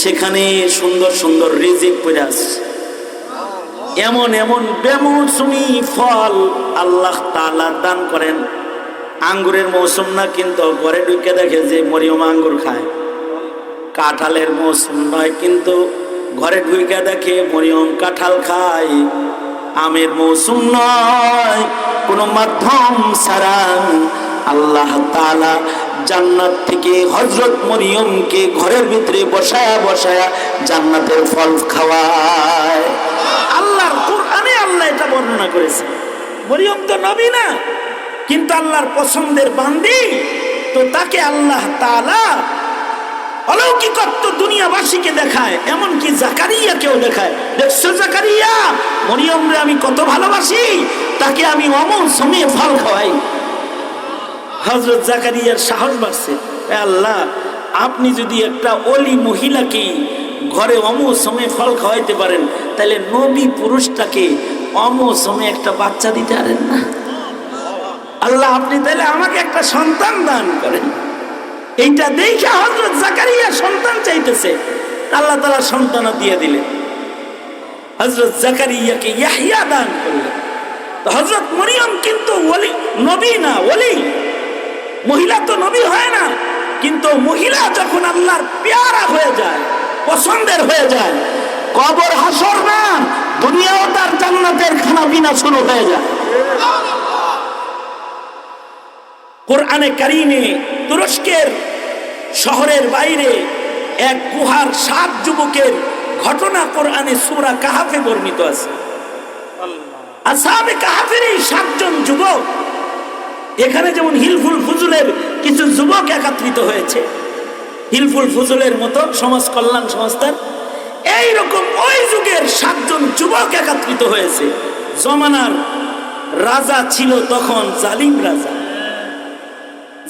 সেখানে সুন্দর সুন্দর রিজিক পড়ে আছে। এমন এমন বেমৌসুমি ফল আল্লাহ তাআলা দান করেন। আঙ্গুরের মৌসুম না, কিন্তু ঘরে ঢুকে দেখে যে মরিয়ম আঙ্গুর খায়। কাঁঠালের মৌসুম নয়, কিন্তু ঘরে ঢুকে দেখে মরিয়ম কাঁঠাল খায়। আমের মৌসুম নয়, কোনো মাধ্যম ছাড়া আল্লাহ তাআলা জান্নাত থেকে হযরত মরিয়মকে ঘরের ভিতরে বসায়া বসায়া জান্নাতের ফল খাওয়ায়। আল্লাহর কোরআনে আল্লাহ এটা বর্ণনা করেছে। মরিয়ম তো নবী না, কিন্তু আল্লাহর পছন্দের বান্দি, তো তাকে আল্লাহ তাআলা অলৌকিকত্ব দুনিয়াবাসীকে দেখায়, এমনকি জাকারিয়াকেও দেখায়। দেখছো জাকারিয়া, মরিয়মরে আমি কত ভালোবাসি, তাকে আমি অমৌসুমে ফল খাওয়াই। হযরত জাকারিয়ার সাহস বাড়ছে, আল্লাহ আপনি যদি একটা অলি মহিলাকে ঘরে অমৌসুমে ফল খাওয়াইতে পারেন, তাহলে নবী পুরুষটাকে অমৌসুমে একটা বাচ্চা দিতে পারেন না? আল্লাহ আপনি তাহলে আমাকে একটা সন্তান দান করেন। এইটা দেখে হযরত জাকারিয়া সন্তান চাইতেছে, আল্লাহ তাআলা সন্তানও দিয়ে দিলেন। হযরত জাকারিয়াকে ইয়াহইয়া দান করলেন। তো হযরত মরিয়ম কিন্তু ওলি নবী না, ওলি মহিলা তো নবী হয় না, কিন্তু মহিলা যখন আল্লাহর পেয়ারা হয়ে যায়, পছন্দের হয়ে যায়, কবর হাসর না, দুনিয়াও তার জান্নাতের খানা পিনা শুরু হয়ে যায়। কোরআনে কারিমে তুরস্কের শহরের বাইরে এক গুহার 7 যুবকের ঘটনা কোরআনে সূরা কাহাফে বর্ণিত আছে। আসহাবে কাহাফের এই 7 জন যুবক, এখানে যেমন হিলফুল ফুজুলের কিছু যুবক একত্রিত হয়েছে, হিলফুল ফুজুলের মতো সমাজ কল্যাণ সংস্থার, এইরকম ওই যুগের 7 জন যুবক একত্রিত হয়েছে। জমানার রাজা ছিল তখন জালিম রাজা।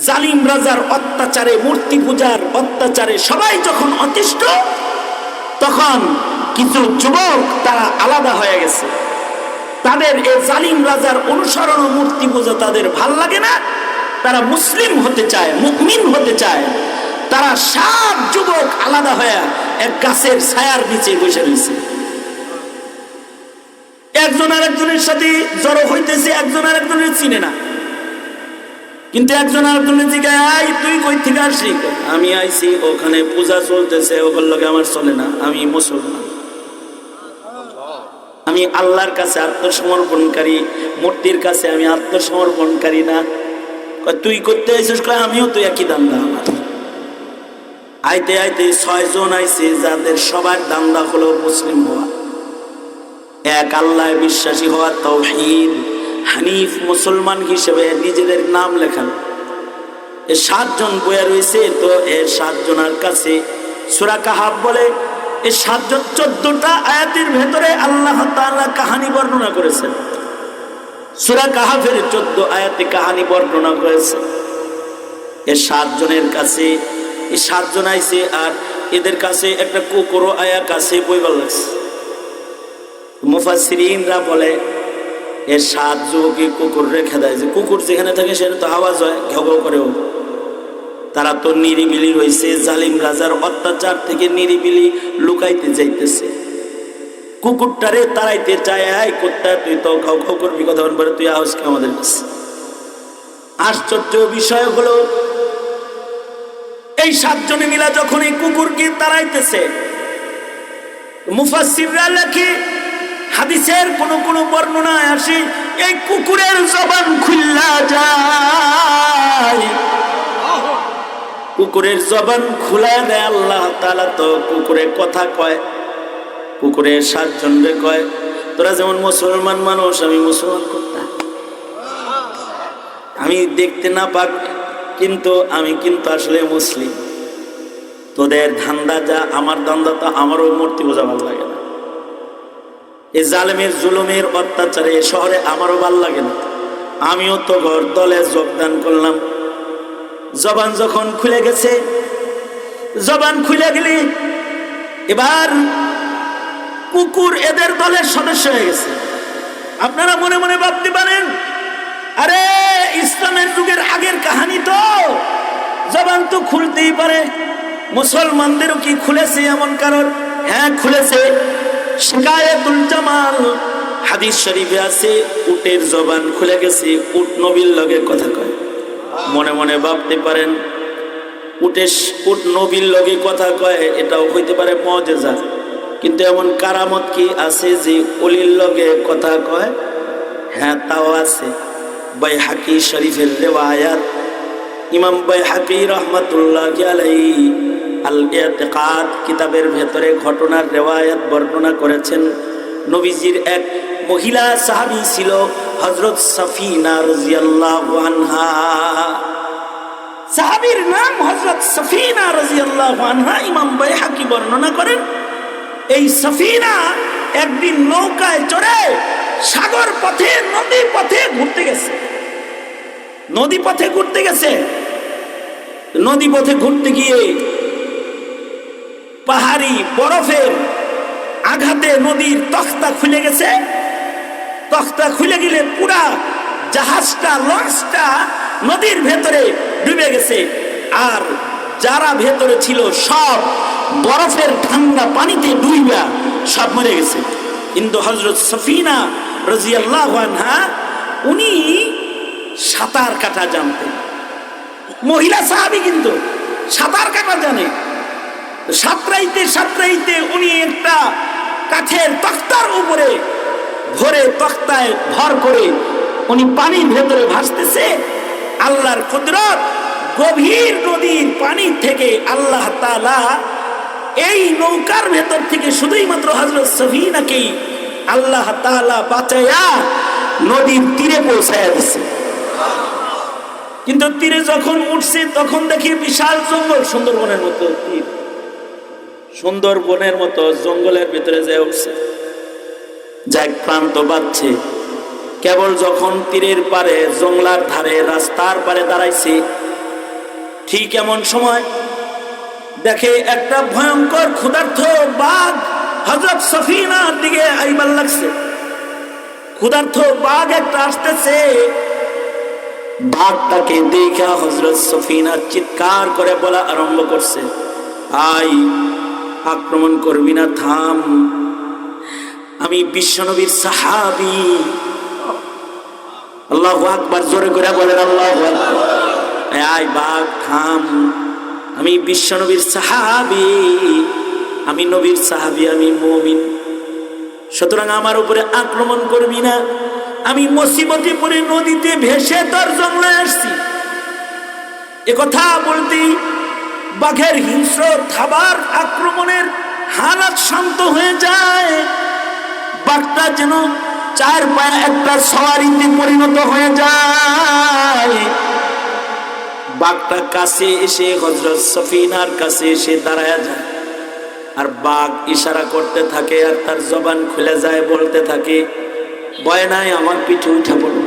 জালিম রাজার অত্যাচারে, মূর্তি পূজার অত্যাচারে সবাই যখন অতিষ্ঠ, তখন কিছু যুবক তারা আলাদা হয়ে গেছে। তাদের এই জালিম রাজার অনুসরণ ও মূর্তি পূজা তাদের ভাল লাগে না, তারা মুসলিম হতে চায়, মুমিন হতে চায়। তারা 7 যুবক আলাদা হয়ে এক গাছের ছায়ার নিচে বসে রয়েছে। একজন আরেকজনের সাথে জড়ো হইতেছে, একজন আরেকজনের চিনে না, কিন্তু একজন আরেকজনের জিজ্ঞাসা, তুই কই থেকে আসলি? আমি আইছি, ওখানে পূজা চলতেছে, ওগুলোর লগে আমার চলে না, আমি মুসলমান, আমি আল্লাহর কাছে আত্মসমর্পণকারী, মূর্তির কাছে আমি আত্মসমর্পণকারী না। তুই করতে আইছিস? আমিও তো একই দান্দা আমার। আইতে আইতে 6 জন আইছে যাদের সবার দান্দা হলো মুসলিম হওয়া, এক আল্লাহ বিশ্বাসী হওয়া, তাওহীদ হানিফ মুসলমান হিসেবে নিজেদের নাম লেখানো। এ 7 জন বইয়া রয়েছে। তো এ 7 জনের কাছে সূরা কাহাফ বলে এই 7 জন 14টা আয়াতের ভেতরে আল্লাহ তাআলা কাহিনী বর্ণনা করেছেন। সূরা কাহাফের 14 আয়াতে কাহিনী বর্ণনা করেছে। এই 7 জনের কাছে এই 7 জন আইছে, আর এদের কাছে একটা কুকুরও আয়া কাছে বইবার লাগছে। মুফাসসিরিনরা বলে এর 7 যুবকই কুকুর রেখে দেয়, যে কুকুর যেখানে থাকে সেখানে তো আওয়াজ হয়, ঘেউ ঘেউ করেও। তারা তো নিরিবিলি রয়েছে, জালিম রাজার অত্যাচার থেকে নিরিবিলি লুকাইতে যাইতেছে। কুকুরটারে তাড়াইতে চায়, আয় কুত্তা তুই তো ঘাউ ঘাউ করবি, কথা বলে তুই আওয়াজ কে আমাদের কাছে। আশ্চর্য বিষয় হলো এই 7 জনে মিলা যখন এই কুকুরকে তাড়াইতেছে, মুফাসসিররা লেখে হাদিসের কোন কোন বর্ণনায় আসে এই কুকুরের জবান খুললা যায়, কুকুরের জবান খুলা দেয় আল্লাহ তাআলা। তো কুকুরে কথা কয়, কুকুরে 7 জনরে কয় তোরা যেমন মুসলমান মানুষ, আমি মুসলমান কুত্তা, আমি দেখতে না পাক কিন্তু আমি কিন্তু আসলে মুসলিম। তোদের ধান্দা যা, আমার ধান্দা তো আমারও মূর্তি বোঝা ভালো লাগে না। এই জালেমের জুলুমের অত্যাচারে শহরে আমারও ভালো লাগে না, আমিও তো ঘর দলে যোগদান করলাম। জবান যখন খুলে গেছে, জবান খুলে গেলে এবার কুকুর এদের দলের সদস্য হয়ে গেছে। আপনারা মনে মনে ভাবতে পারেন আরে ইসলামের যুগের আগের কাহিনী, তো জবান তো খুলতেই পারে, মুসলমানদেরও কি খুলেছে এমন কারণ? হ্যাঁ খুলেছে। শিকায়াতুল জামাল হাদিস শরীফে আছে, উটের জবান খুলে গেছে, উট নবীর লগে কথা কয়। মনে মনে ভাবতে পারেন উট নবীর লগে কথা কয়, এটাও হইতে পারে মুজিজা, কিন্তু এমন কারামত কি আছে যে ওলির লগে কথা কয়? হ্যাঁ তাও আছে। বাইহাকি শরীফের রিওয়ায়াত, ইমাম বাইহাকি রাহমাতুল্লাহি আলাইহি আল ইতিকাদ কিতাবের ভেতরে ঘটনার রিওয়ায়াত বর্ণনা করেছেন। নবীজির এক মহিলা সাহাবী ছিল হযরত সাফিনা রাদিয়াল্লাহু আনহা। সাহাবীর নাম হযরত সাফিনা রাদিয়াল্লাহু আনহা। ইমাম বাইহাকি বর্ণনা করেন এই সাফিনা একদিন নৌকায় চড়ে সাগর পথে নদী পথে ঘুরতে গেছে। নদী পথে ঘুরতে গেছে, নদী পথে ঘুরতে গিয়ে পাহাড়ি বরফের আঘাতে নদীর তখতা খুলে গেছে। তখতা খুলে গেলে পুরা জাহাজটা, লঞ্চটা নদীর ভেতরে ডুবে গেছে, আর যারা ভেতরে ছিল সব বরফের ঠান্ডা পানিতে ডুইবা সব মরে গেছে। কিন্তু হযরত সাফিনা রাদিয়াল্লাহু আনহা উনি সাঁতার কাটা জানতেন। মহিলা সাহাবী কিন্তু সাঁতার কাটা জানে। সাঁতরাইতে সাঁতরাইতে উনি একটা কাঠের তক্তার উপরে ভরে, তক্তায় ভর করে উনি পানির ভেতরে ভাসতেছে। আল্লাহর কুদরত, গভীর নদীর পানি থেকে আল্লাহ তাআলা এই নৌকার ভেতর থেকে শুধুই মাত্র হযরত সাফিনাকেই আল্লাহ তাআলা বাঁচায়া নদীর তীরে পৌঁছায়া দিচ্ছে। কিন্তু তীরে যখন উঠছে তখন দেখি বিশাল জঙ্গল, সুন্দরবনের মতো তীর, সুন্দরবনের মতো জঙ্গলের ভিতরে যায় উঠছে, যাক ক্লান্ত বাঁচছে। কেবল যখন তীরের পারে, জঙ্গলার ধারে, রাস্তার পারে দাঁড়াইছে, ঠিক এমন সময় দেখে একটা ভয়ঙ্কর ক্ষুধার্ত বাঘ হযরত সাফিনার দিকে আইবার লাগছে। ক্ষুধার্ত বাঘ একটা আসতেছে। বাঘটাকে দেখা হযরত সাফিনা চিৎকার করে বলা আরম্ভ করছে, আই আক্রমণ করবি না, থাম, আমি বিশ্বনবীর সাহাবী। আল্লাহু আকবার, জোরে করে বলেন আল্লাহু আকবার। আয় বাঘ থাম, আমি বিশ্বনবীর সাহাবী, আমি নবীর সাহাবী, আমি মুমিন, সুতরাং আমার উপরে আক্রমণ করবি না। আমি মুসিবতে পড়ে নদীতে ভেসে তোর জঙ্গলে আসছি। একথা বলতেই বাঘের হিংস্র থাবার আক্রমণের হালাত শান্ত হয়ে যায়, বাঘটা যেন চার পায়ে একটা সওয়ারিতে পরিণত হয়ে যায়। বাঘটা কাছে এসে হযরত সফিনার কাছে এসে দাঁড়ায় যায়, আর বাঘ ইশারা করতে থাকে আর তার জবান খুলে যায়, বলতে থাকে, ভয় নাই, আমার পিঠে উঠে পড়ো।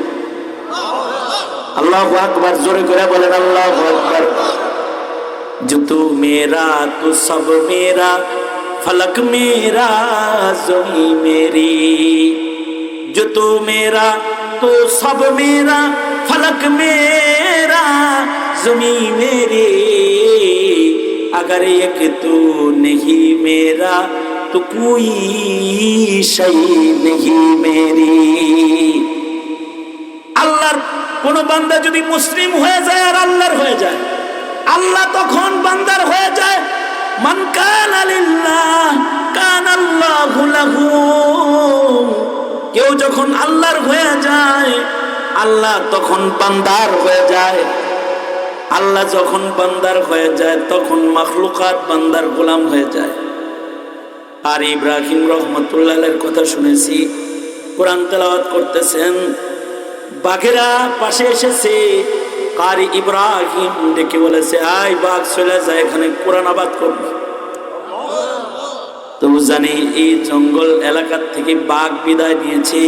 আল্লাহু আকবার, জোরে করে বলেন আল্লাহু আকবার। जो तू मेरा तो सब मेरा, फलक मेरा ज़मीं मेरी। जो तू मेरा तो सब मेरा, फलक मेरा ज़मीं मेरी। अगर एक तू नहीं मेरा तो कोई शै नहीं मेरी। আল্লাহর কোন বান্দা যদি মুসলিম হয়ে যায় আর আল্লাহর হয়ে যায়, আল্লাহ তখন বান্দার হয়ে যায়। মান কানা লিল্লাহ কানা আল্লাহু লাহু। কেউ যখন আল্লাহর হয়ে যায়, আল্লাহ তখন বান্দার হয়ে যায়। আল্লাহ যখন বান্দার হয়ে যায়, তখন মাখলুকাত বান্দার গোলাম হয়ে যায়। আর ইব্রাহিম রহমতুল্লাহের কথা শুনেছি, কোরআন তেলাওয়াত করতেছেন, বাঘেরা পাশে এসেছে, কারি ইব্রাহিম ডেকে বলেছে, আয় বাঘ চলে যায়, এখানে কোরআন আবাদ করবে। তো জানি এই জঙ্গল এলাকার থেকে বাঘ বিদায় নিয়েছে।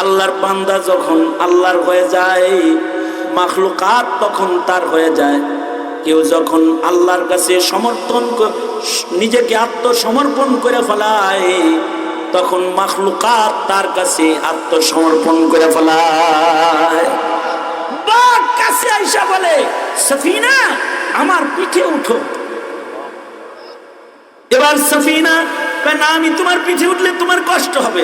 আল্লাহর বান্দা যখন আল্লাহর হয়ে যায়, মাখলুকাত তখন তার হয়ে যায়। কেউ যখন আল্লাহর কাছে নিজেকে আত্মসমর্পণ করে ফেলায়, তখন মাখলুকাত তার কাছে আত্মসমর্পণ করে ফেলায়। বাঘ কাছে আইসা বলে, সফিনা আমার পিঠে উঠো। এবার সফিনা কয়, না, আমি তোমার পিঠে উঠলে তোমার কষ্ট হবে,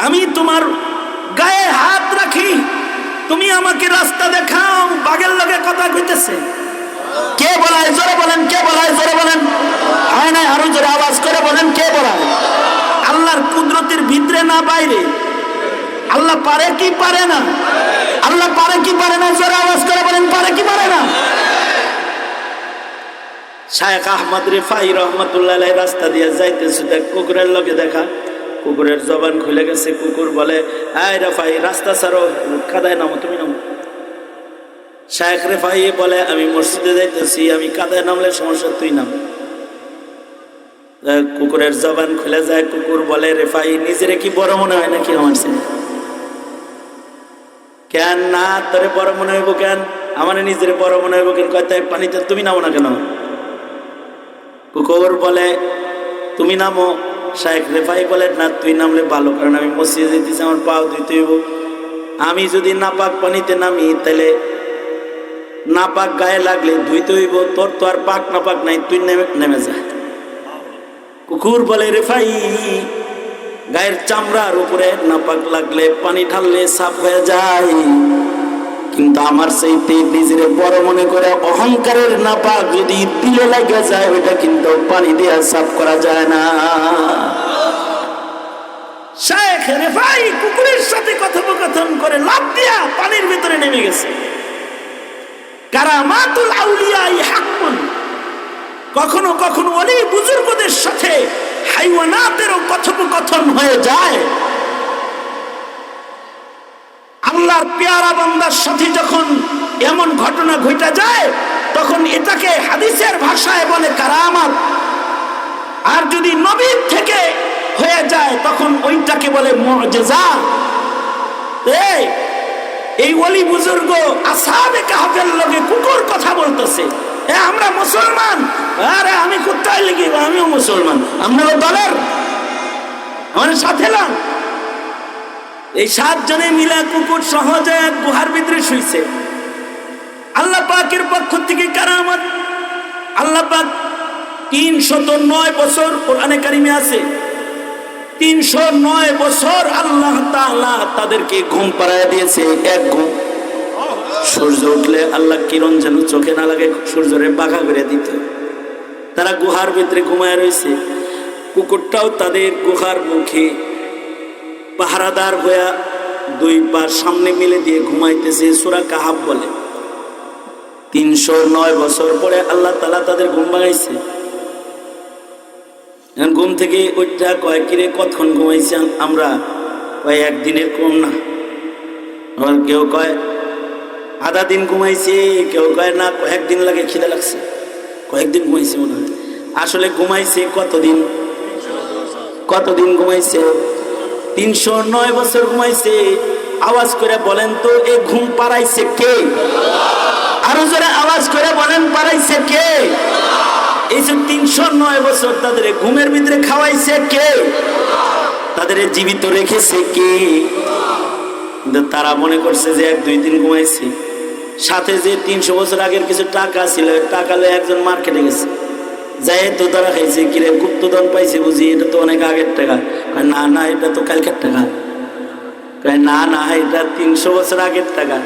আমি তোমার গায়ে হাত রাখি, তুমি আমাকে রাস্তা দেখাও। বাঘের লগে কথা কইতেছে। কে বলায়? জোরে বলেন, কে বলায়? জোরে বলেন। হয় না, আরো জোরে আওয়াজ করে বলেন, কে বলায়? আল্লাহর কুদরতের ভিতরে না বাইরে? আল্লাহ পারে কি পারে না? আল্লাহ পারে কি পারে না? জোরে আওয়াজ করে বলেন, পারে কি পারে না? শায়েখ আহমদ রিফাই রহমতুল্লাহ আলাইহি রাস্তা দিয়ে যাইতেছে, দেখ কুকুরের লগে দেখা, কুকুরের জবান খুলে গেছে। কুকুর বলে, আয় রিফাই, রাস্তা ছাড়ো, কাদায় নামো, তুমি নামো। শায়েখ রিফাই বলে, আমি মসজিদে যাইতেছি, আমি কাদায় নামলে সমস্যা, তুই নাম। কুকুরের জবান খুলে যায়। কুকুর বলে, রিফাই, নিজেরে কি বড় মনে হয় নাকি আমার ছেলে? কেন না, তোরে বড় মনে হইব কেন? আমার নিজের বড় মনে হইব কেন? কয়, তাই পানিতে তুমি নামো না কেন? কুকুর বলে, তুমি নামো। শায়েখ রিফাই বলে, না, তুই নামলে ভালো, কারণ আমি মসজিদে যেতেছি, আমার পাও ধুইতে হইব। আমি যদি নাপাক পানিতে নামি, তাহলে নাপাক গায়ে লাগলে ধুইতে হইব, তোর তো আর পাক নাপাক নাই, তুই নেমে যা। কুকুর বলে, রিফাই, গায়ের চামড়ার উপরে নাপাক লাগলে পানি ঢাললে সাফ হয়ে যায়, কিন্তু আমার চাইতে নিজের বড় মনে করে অহংকারের নাপাক যদি দিলে লাগে যায়, ওইটা কিন্তু পানি দিয়ে সাফ করা যায় না। শায়েখ রিফাই কুকুরের সাথে কথোপকথন করে লাফ দিয়া পানির ভিতরে নেমে গেছে। কারামাতুল আউলিয়া হাক্কুন। কখনো কখনো ওলি বুজুর্গদের সাথে হাইওয়ানাতেরও কথোপকথন হয়ে যায়। আল্লাহর পেয়ারা বান্দার সাথে যখন এমন ঘটনা ঘটে যায়, তখন এটাকে হাদিসের ভাষায় বলে কারামাত। আর যদি নবীর থেকে হয়ে যায়, তখন ওইটাকে বলে মুজিজা। এই ওলি বুজুর্গ আসহাবে কাহফের লগে কুকুর কথা বলতেছে, আমরা মুসলমান, আরে আমি কোথায় লিখি, আমিও মুসলমান, আপনারা দলের আমার সাথে না। এই 7 জনে মিলা কুকুর সহজে গুহার ভিতরে শুইছে। আল্লাহ পাকের পক্ষ থেকে কারামত। আল্লাহ পাক 309 বছর কোরআনে কারিমে আছে, 309 বছর আল্লাহ তাআলা তাদেরকে ঘুম পাড়ায় দিয়েছে, এক ঘুম। সূর্য উঠলে আল্লাহ কিরণ যেন চোখে না লাগে, সূর্যরে বাঘা করে দিত। তারা গুহার ভিতরে ঘুমায় রয়েছে। কুকুরটাও তাদের গুহার মুখে পাহারাদার হইয়া 2 পা সামনে মিলে দিয়ে ঘুমাইতেছে। সূরা কাহাফ বলে, 309 বছর পরে আল্লাহ তাআলা তাদের ঘুম ভাঙাইছে। ঘুম থেকে ওইটা কয় কিরে কতক্ষণ ঘুমাইছি আমরা? কয় একদিনের কম না। আবার কেউ কয় আধা দিন ঘুমাইছে, কেউ কয় না কয়েকদিন লাগে, খিদা লাগছে, কয়েকদিন ঘুমাইছে মনে হয়। আসলে ঘুমাইছে কতদিন? কতদিন ঘুমাইছে? 309 বছর ঘুমাইছে। আওয়াজ করে বলেন তো এই ঘুম পাড়াইছে কে? আরো জোরে আওয়াজ করে বলেন পাড়াইছে কে? এই যে 309 বছর তাদের ঘুমের ভিতরে খাওয়াইছে কে? তাদের জীবিত রেখেছে কে? তারা মনে করছে যে 1-2 দিন ঘুমাইছে। সাথে যে 300 বছর আগের কিছু টাকা ছিল, টাকা লয়ে একজন মার্কেটে গেছে, যাই তো ধরা খাইছে, কিরে গুপ্তধন পাইছে বুঝি, এটা তো অনেক আগের টাকা। না না, এটা তো কালকের টাকা। না না, এটা 300 বছর আগের টাকা।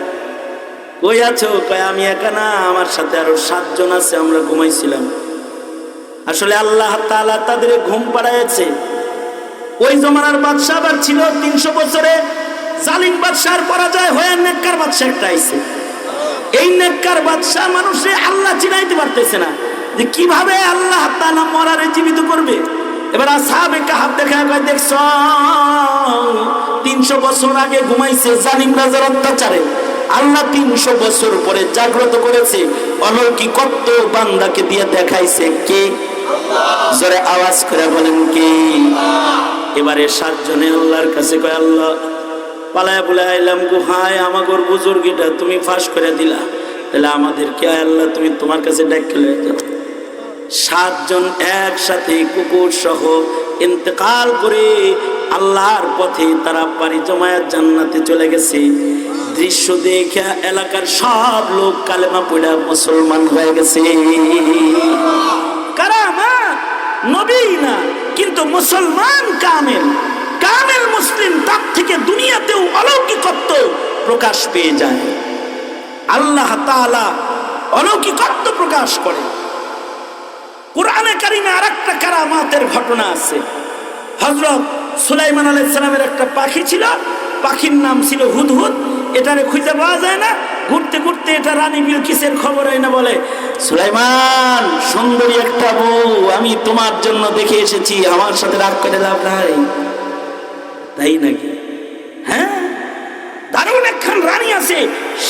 কই আছো? কয় আমি একা না, আমার সাথে আরো 7 জন আছে, আমরা ঘুমাইছিলাম। আসলে আল্লাহ তাআলা তাদের ঘুম পাড়াইছে। ওই জমানার বাদশা আবার ছিল 300 বছরে জালিম বাদশার পরাজয় হয়ে নেককার বাদশা একটা আইছে। এই নেককার বাদশা মানুষে আল্লাহ চিনাইতে পারতেছে না যে কিভাবে আল্লাহ তাআলা মরারে জীবিত করবে। এবার আসহাবে কাহাফ দেখা কয় দেখছ 300 বছর আগে ঘুমাইছে জালিম রাজার অত্যাচারে, আল্লাহ 300 বছর পরে জাগ্রত করেছে, অলৌকিকত্ব বান্দাকে দিয়ে দেখাইছে কে? জোরে আওয়াজ করে বলেন কে? এবারে 7 জনে আল্লাহর কাছে কয় আল্লাহ পালায়া বুলায় আইলাম গুহায়, আমাগর বুজুর্গিটা তুমি ফাঁস করে দিলা, তাহলে আমাদেরকে আল্লাহ তুমি তোমার কাছে ডেকে লয়ে যাও। 7 জন একসাথে কুকুর সহ ইন্তেকাল করে আল্লাহর পথে তারা পাড়ি জমায়া জান্নাতে চলে গেছে। দৃশ্য দেখে এলাকার সব লোক কালেমা পড়া মুসলমান হয়ে গেছে। কারামাত নবী না, কিন্তু মুসলমান কামেল, কামেল মুসলিম, তার থেকে দুনিয়াতেও অলৌকিকত্ব প্রকাশ পেয়ে যায়। আল্লাহ তাআলা অলৌকিকত্ব প্রকাশ করে। কুরআনে কারিমে আরেকটা কারামাতের ঘটনা আছে। হযরত সুলাইমান আলাইহিস সালামের একটা পাখি ছিল, পাখির নাম ছিল হুদহুদ। এটারে খুঁজে পাওয়া যায় না। ঘুরতে ঘুরতে এটা রানী বিলকিসের খবর হয় না, বলে সুলাইমান সুন্দরী একটা বউ আমি তোমার জন্য দেখে এসেছি, আমার সাথে রাগ করে লাভ নাই। তাই নাকি? হ্যাঁ, দারুণ একখান রানী আছে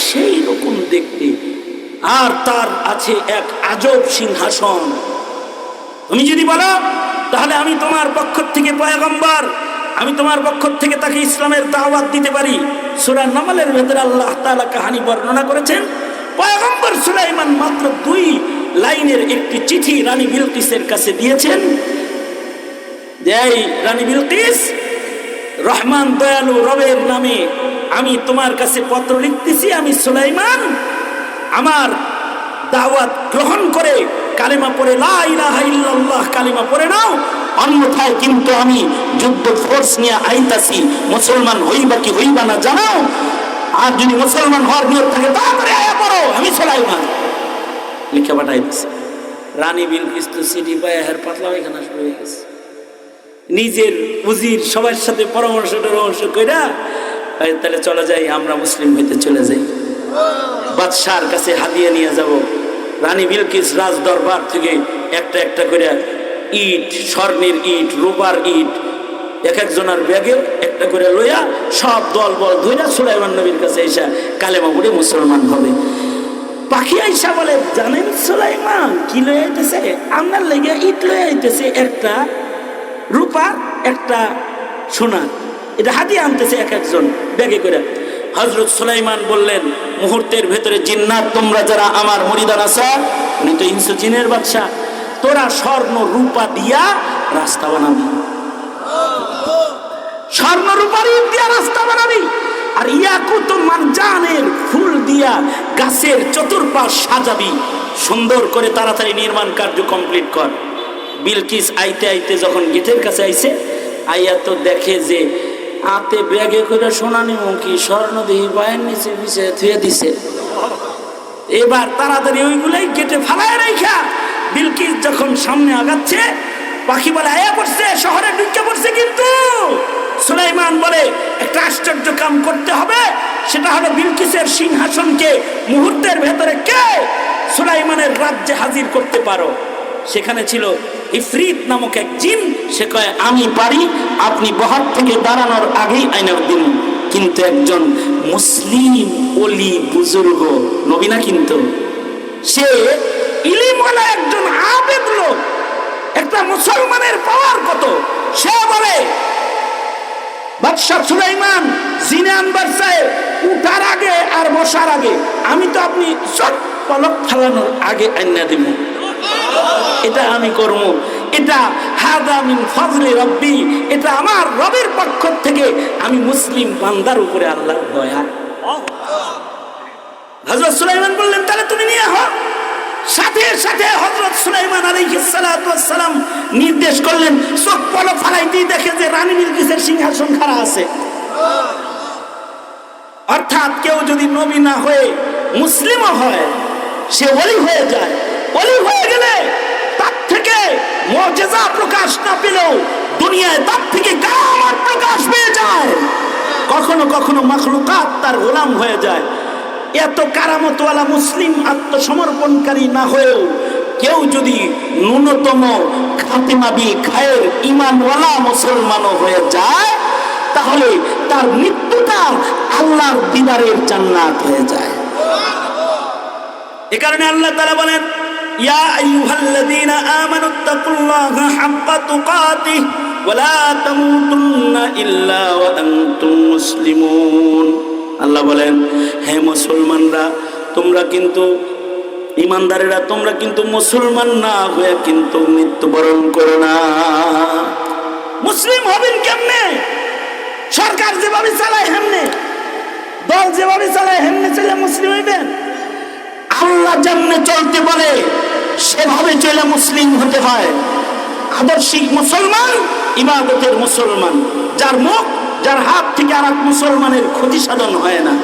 সেই রকম দেখতে, আর তার আছে এক আজব সিংহাসন। তুমি যদি বলো তাহলে আমি তোমার পক্ষ থেকে পয়গম্বর, আমি তোমার পক্ষ থেকে তাকে ইসলামের দাওয়াত দিতে পারি। সূরা নামলের ভেতরে আল্লাহ তাআলা কাহিনী বর্ণনা করেছেন। পয়গম্বর সুলাইমান মাত্র 2 লাইনের একটি চিঠি রানী বিলকিসের কাছে দিয়েছেন। এই রানী বিলকিস, রহমান দয়ালু রবের নামে আমি তোমার কাছে পত্র লিখতেছি, আমি সুলাইমান, আমার দাওয়াত গ্রহণ করে কালিমা পড়ে লা ইলাহা ইল্লাল্লাহ কালিমা পড়ে নাও, অন্যথায় কিন্তু আমি যুদ্ধ ফোর্স নিয়ে আইতাছি, মুসলমান হইবা কি হইবা না জানাও, আর যদি মুসলমান হওয়ার নিয়ত থাকে তাড়াতাড়ি আয়া পড়ো, আমি সুলাইমান। লিখে পাঠাই দিছে। রানী বিলকিস তো সিটি পায়ে হের পাতলা এখানে শুরু হয়ে গেছে। নিজের উজির সবার সাথে পরামর্শ কইরা তাহলে চলে যাই, আমরা মুসলিম হইতে চলে যাই, বাদশার কাছে হাদিয়া নিয়ে যাব। রানী বিলকিস রাজ দরবার থেকে একটা একটা করে ইট, স্বর্ণের ইট, রূপার ইট এক একজনের ব্যাগে একটা করে লইয়া সব দল বল ধইরা সুলাইমান নবীর কাছে এসে কালেমা পড়ে মুসলমান হবে। পাখি আইসা বলে জানেন সুলাইমান কি লয়ে আইতেছে? আপনার লেগে ইট লয়ে আইতেছে, একটা রূপা একটা সোনা, এটা হাদিয়া আনতেছে এক একজন ব্যাগে করে। হযরত সুলাইমান বললেন মুহূর্তের ভেতরে জিন্নাত তোমরা যারা আমার মুরিদান আছো, উনি তো ইনসু জিনের বাদশা, তোরা স্বর্ণ রূপা দিয়া রাস্তা বানাবি, স্বর্ণ রূপার ইট দিয়া রাস্তা বানাবি, আর ইয়াকুত মারজানের ফুল দিয়া গাছের চতুর্পাশ সাজাবি, সুন্দর করে তাড়াতাড়ি নির্মাণ কার্য কমপ্লিট কর। বিলকিস আইতে আইতে যখন গেটের কাছে আইছে, আইয়া তো দেখে যে হাতে ব্যাগে করে সোনানি মুখী স্বর্ণ দেহি পায়ের নিচে বিছিয়ে থুয়ে দিছে। এবার তাড়াতাড়ি ওইগুলাই গেটে ফালায় রাইখা বিলকিস যখন সামনে আগাচ্ছে, পাখি বলে আয়া পড়ছে, শহরে ঢুকে পড়ছে। কিন্তু সুলাইমান বলে একটা আশ্চর্য কাম করতে হবে, সেটা হলো বিলকিসের সিংহাসনকে মুহূর্তের ভেতরে কে রাজ্যে হাজির করতে পারো। সেখানে ছিল ইফরিত নামক এক জিন। সে কয় আমি পারি, আপনি বহার থেকে দাঁড়ানোর আগেই আইনার দিন। কিন্তু একজন মুসলিম ওলি বুজুর্গ, নবী না কিন্তু, সে ইলিমওয়ালা একজন আবেদ লোক, একটা মুসলমানের পাওয়ার কত, সে বলে বাদশাহ সুলাইমান জিনে আনবার চায় উঠার আগে আর বসার আগে আমি তো আপনি চট পলক ফালানোর আগে আইনা দিব, এটা আমি করব। এটা হাদা মিন ফজলি রব্বি, এটা আমার রবের পক্ষ থেকে, আমি মুসলিম বান্দার উপরে আল্লাহর দয়া। হযরত সুলাইমান বললেন তাহলে তুমি নিয়ে হও। সাথে সাথে হযরত সুলাইমান আলাইহিস সালাতু ওয়াস সালাম নির্দেশ করলেন, চোখ পলক ফালাইতেই দেখে যে রানী বিলকিসের সিংহাসন খাড়া আছে। অর্থাৎ কেউ যদি নবী না হয়ে মুসলিমও হয়, সে ওলি হয়ে যায়। ওলি হয়ে গেলে তার থেকে মুজিজা প্রকাশ না পেলেও দুনিয়ায় তার থেকে কারামত প্রকাশ পেয়ে যায়। কখনো কখনো মাখলুকাত তার গোলাম হয়ে যায়। এত কারামতওয়ালা মুসলিম আত্মসমর্পণকারী না হয়েও কেউ যদি ন্যূনতম খাতিমা বি খায়ের ইমানওয়ালা মুসলমানও হয়ে যায়, তাহলে তার মৃত্যুটা আল্লাহর দিদারের জান্নাত হয়ে যায়। এ কারণে আল্লাহ তাআলা বলেন, ইয়া আইয়ুহাল্লাযীনা আমানুত্তাকুল্লাহা হাক্কা তুকাতিহি ওয়া লা তামুতুন্না ইল্লা ওয়া আনতুম মুসলিমুন। আল্লাহ বলেন, হে মুসলমানরা, তোমরা কিন্তু ইমানদারেরা, তোমরা কিন্তু মুসলমান না হয়ে কিন্তু মৃত্যুবরণ করো না। মুসলিম হবেন কেমনে? সরকার যেভাবে চালায় হেমনে, দল যেভাবে চালায় হেমনে চলে মুসলিম হইবেন? আল্লাহ যেমনে চলতে বলে সেভাবে চলে মুসলিম হতে হয়। আদর্শিক মুসলমান, ইবাদতের মুসলমান, যার মুখ যার হাত থেকে আর এক মুসলমানের ক্ষতি সাধন হয় না,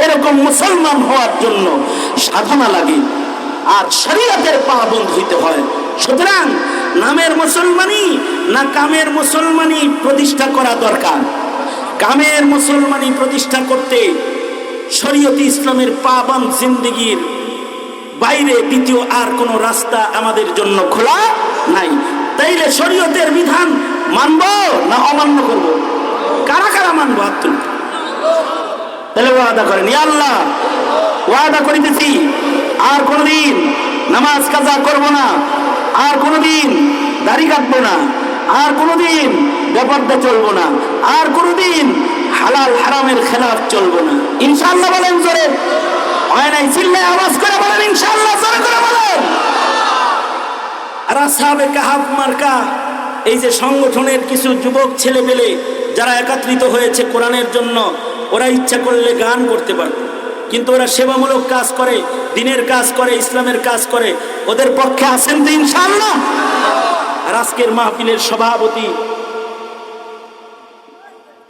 এরকম মুসলমান হওয়ার জন্য সাধনা লাগে আর শরীয়তের পাবন্দ হইতে হয়। সুতরাং নামের মুসলমানি না কামের মুসলমানি প্রতিষ্ঠা করা দরকার। কামের মুসলমানি প্রতিষ্ঠা করতে শরীয়তে ইসলামের পাবন্দ জিন্দেগির বাইরে দ্বিতীয় আর কোনো রাস্তা আমাদের জন্য খোলা নাই। তাইলে শরীয়তের বিধান মানব না অমান্য করব? কারা কারা মানবো? হাত তুলুন। তাহলে ওয়াদা করেন, ইয়া আল্লাহ ওয়াদা করিতেছি আর কোনদিন নামাজ কাজা করব না, আর কোনদিন দাড়ি কাটবো না, আর কোনদিন বেপরদা চলবো না, আর কোনদিন হালাল হারামের খেলাফ চলবো না। ইনশাআল্লাহ বলেন জোরে। হয় নাই চিল্লায় আওয়াজ করে বলেন ইনশাআল্লাহ, জোরে করে বলেন। আর আসহাবে কাহাফ মার্কা এই যে সংগঠনের কিছু যুবক ছেলে পেলে যারা একত্রিত হয়েছে কোরআনের জন্য, ওরা ইচ্ছা করলে গান করতে পারে, কিন্তু ওরা সেবামূলক কাজ করে, দ্বীনের কাজ করে, ইসলামের কাজ করে। ওদের পক্ষে আছেন তো ইনশাআল্লাহ? আর আজকের মাহফিলের সভাপতি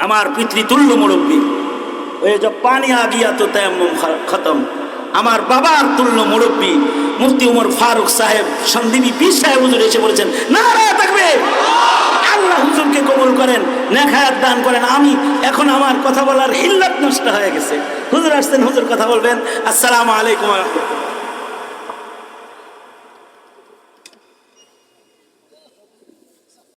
আমার পিতৃতুল্য মুরব্বী, ওই যে পানি আ গিয়া তো তায়াম্মুম খতম, আমার বাবার তুল্য মুরব্বী মুফতি উমর ফারুক সাহেব সন্দীপী পীর সাহেব হুজুর এসে বলেছেন, নারায়ে তাকবীর। আল্লাহ হুজুরকে কবুল করেন, নেক হায়াত দান করেন। আমি এখন আমার কথা বলার হিল্লাত নষ্ট হয়ে গেছে। হুজুর আসছেন, হুজুর কথা বলবেন। আসসালামু আলাইকুম ওয়া রাহমাতুল্লাহ।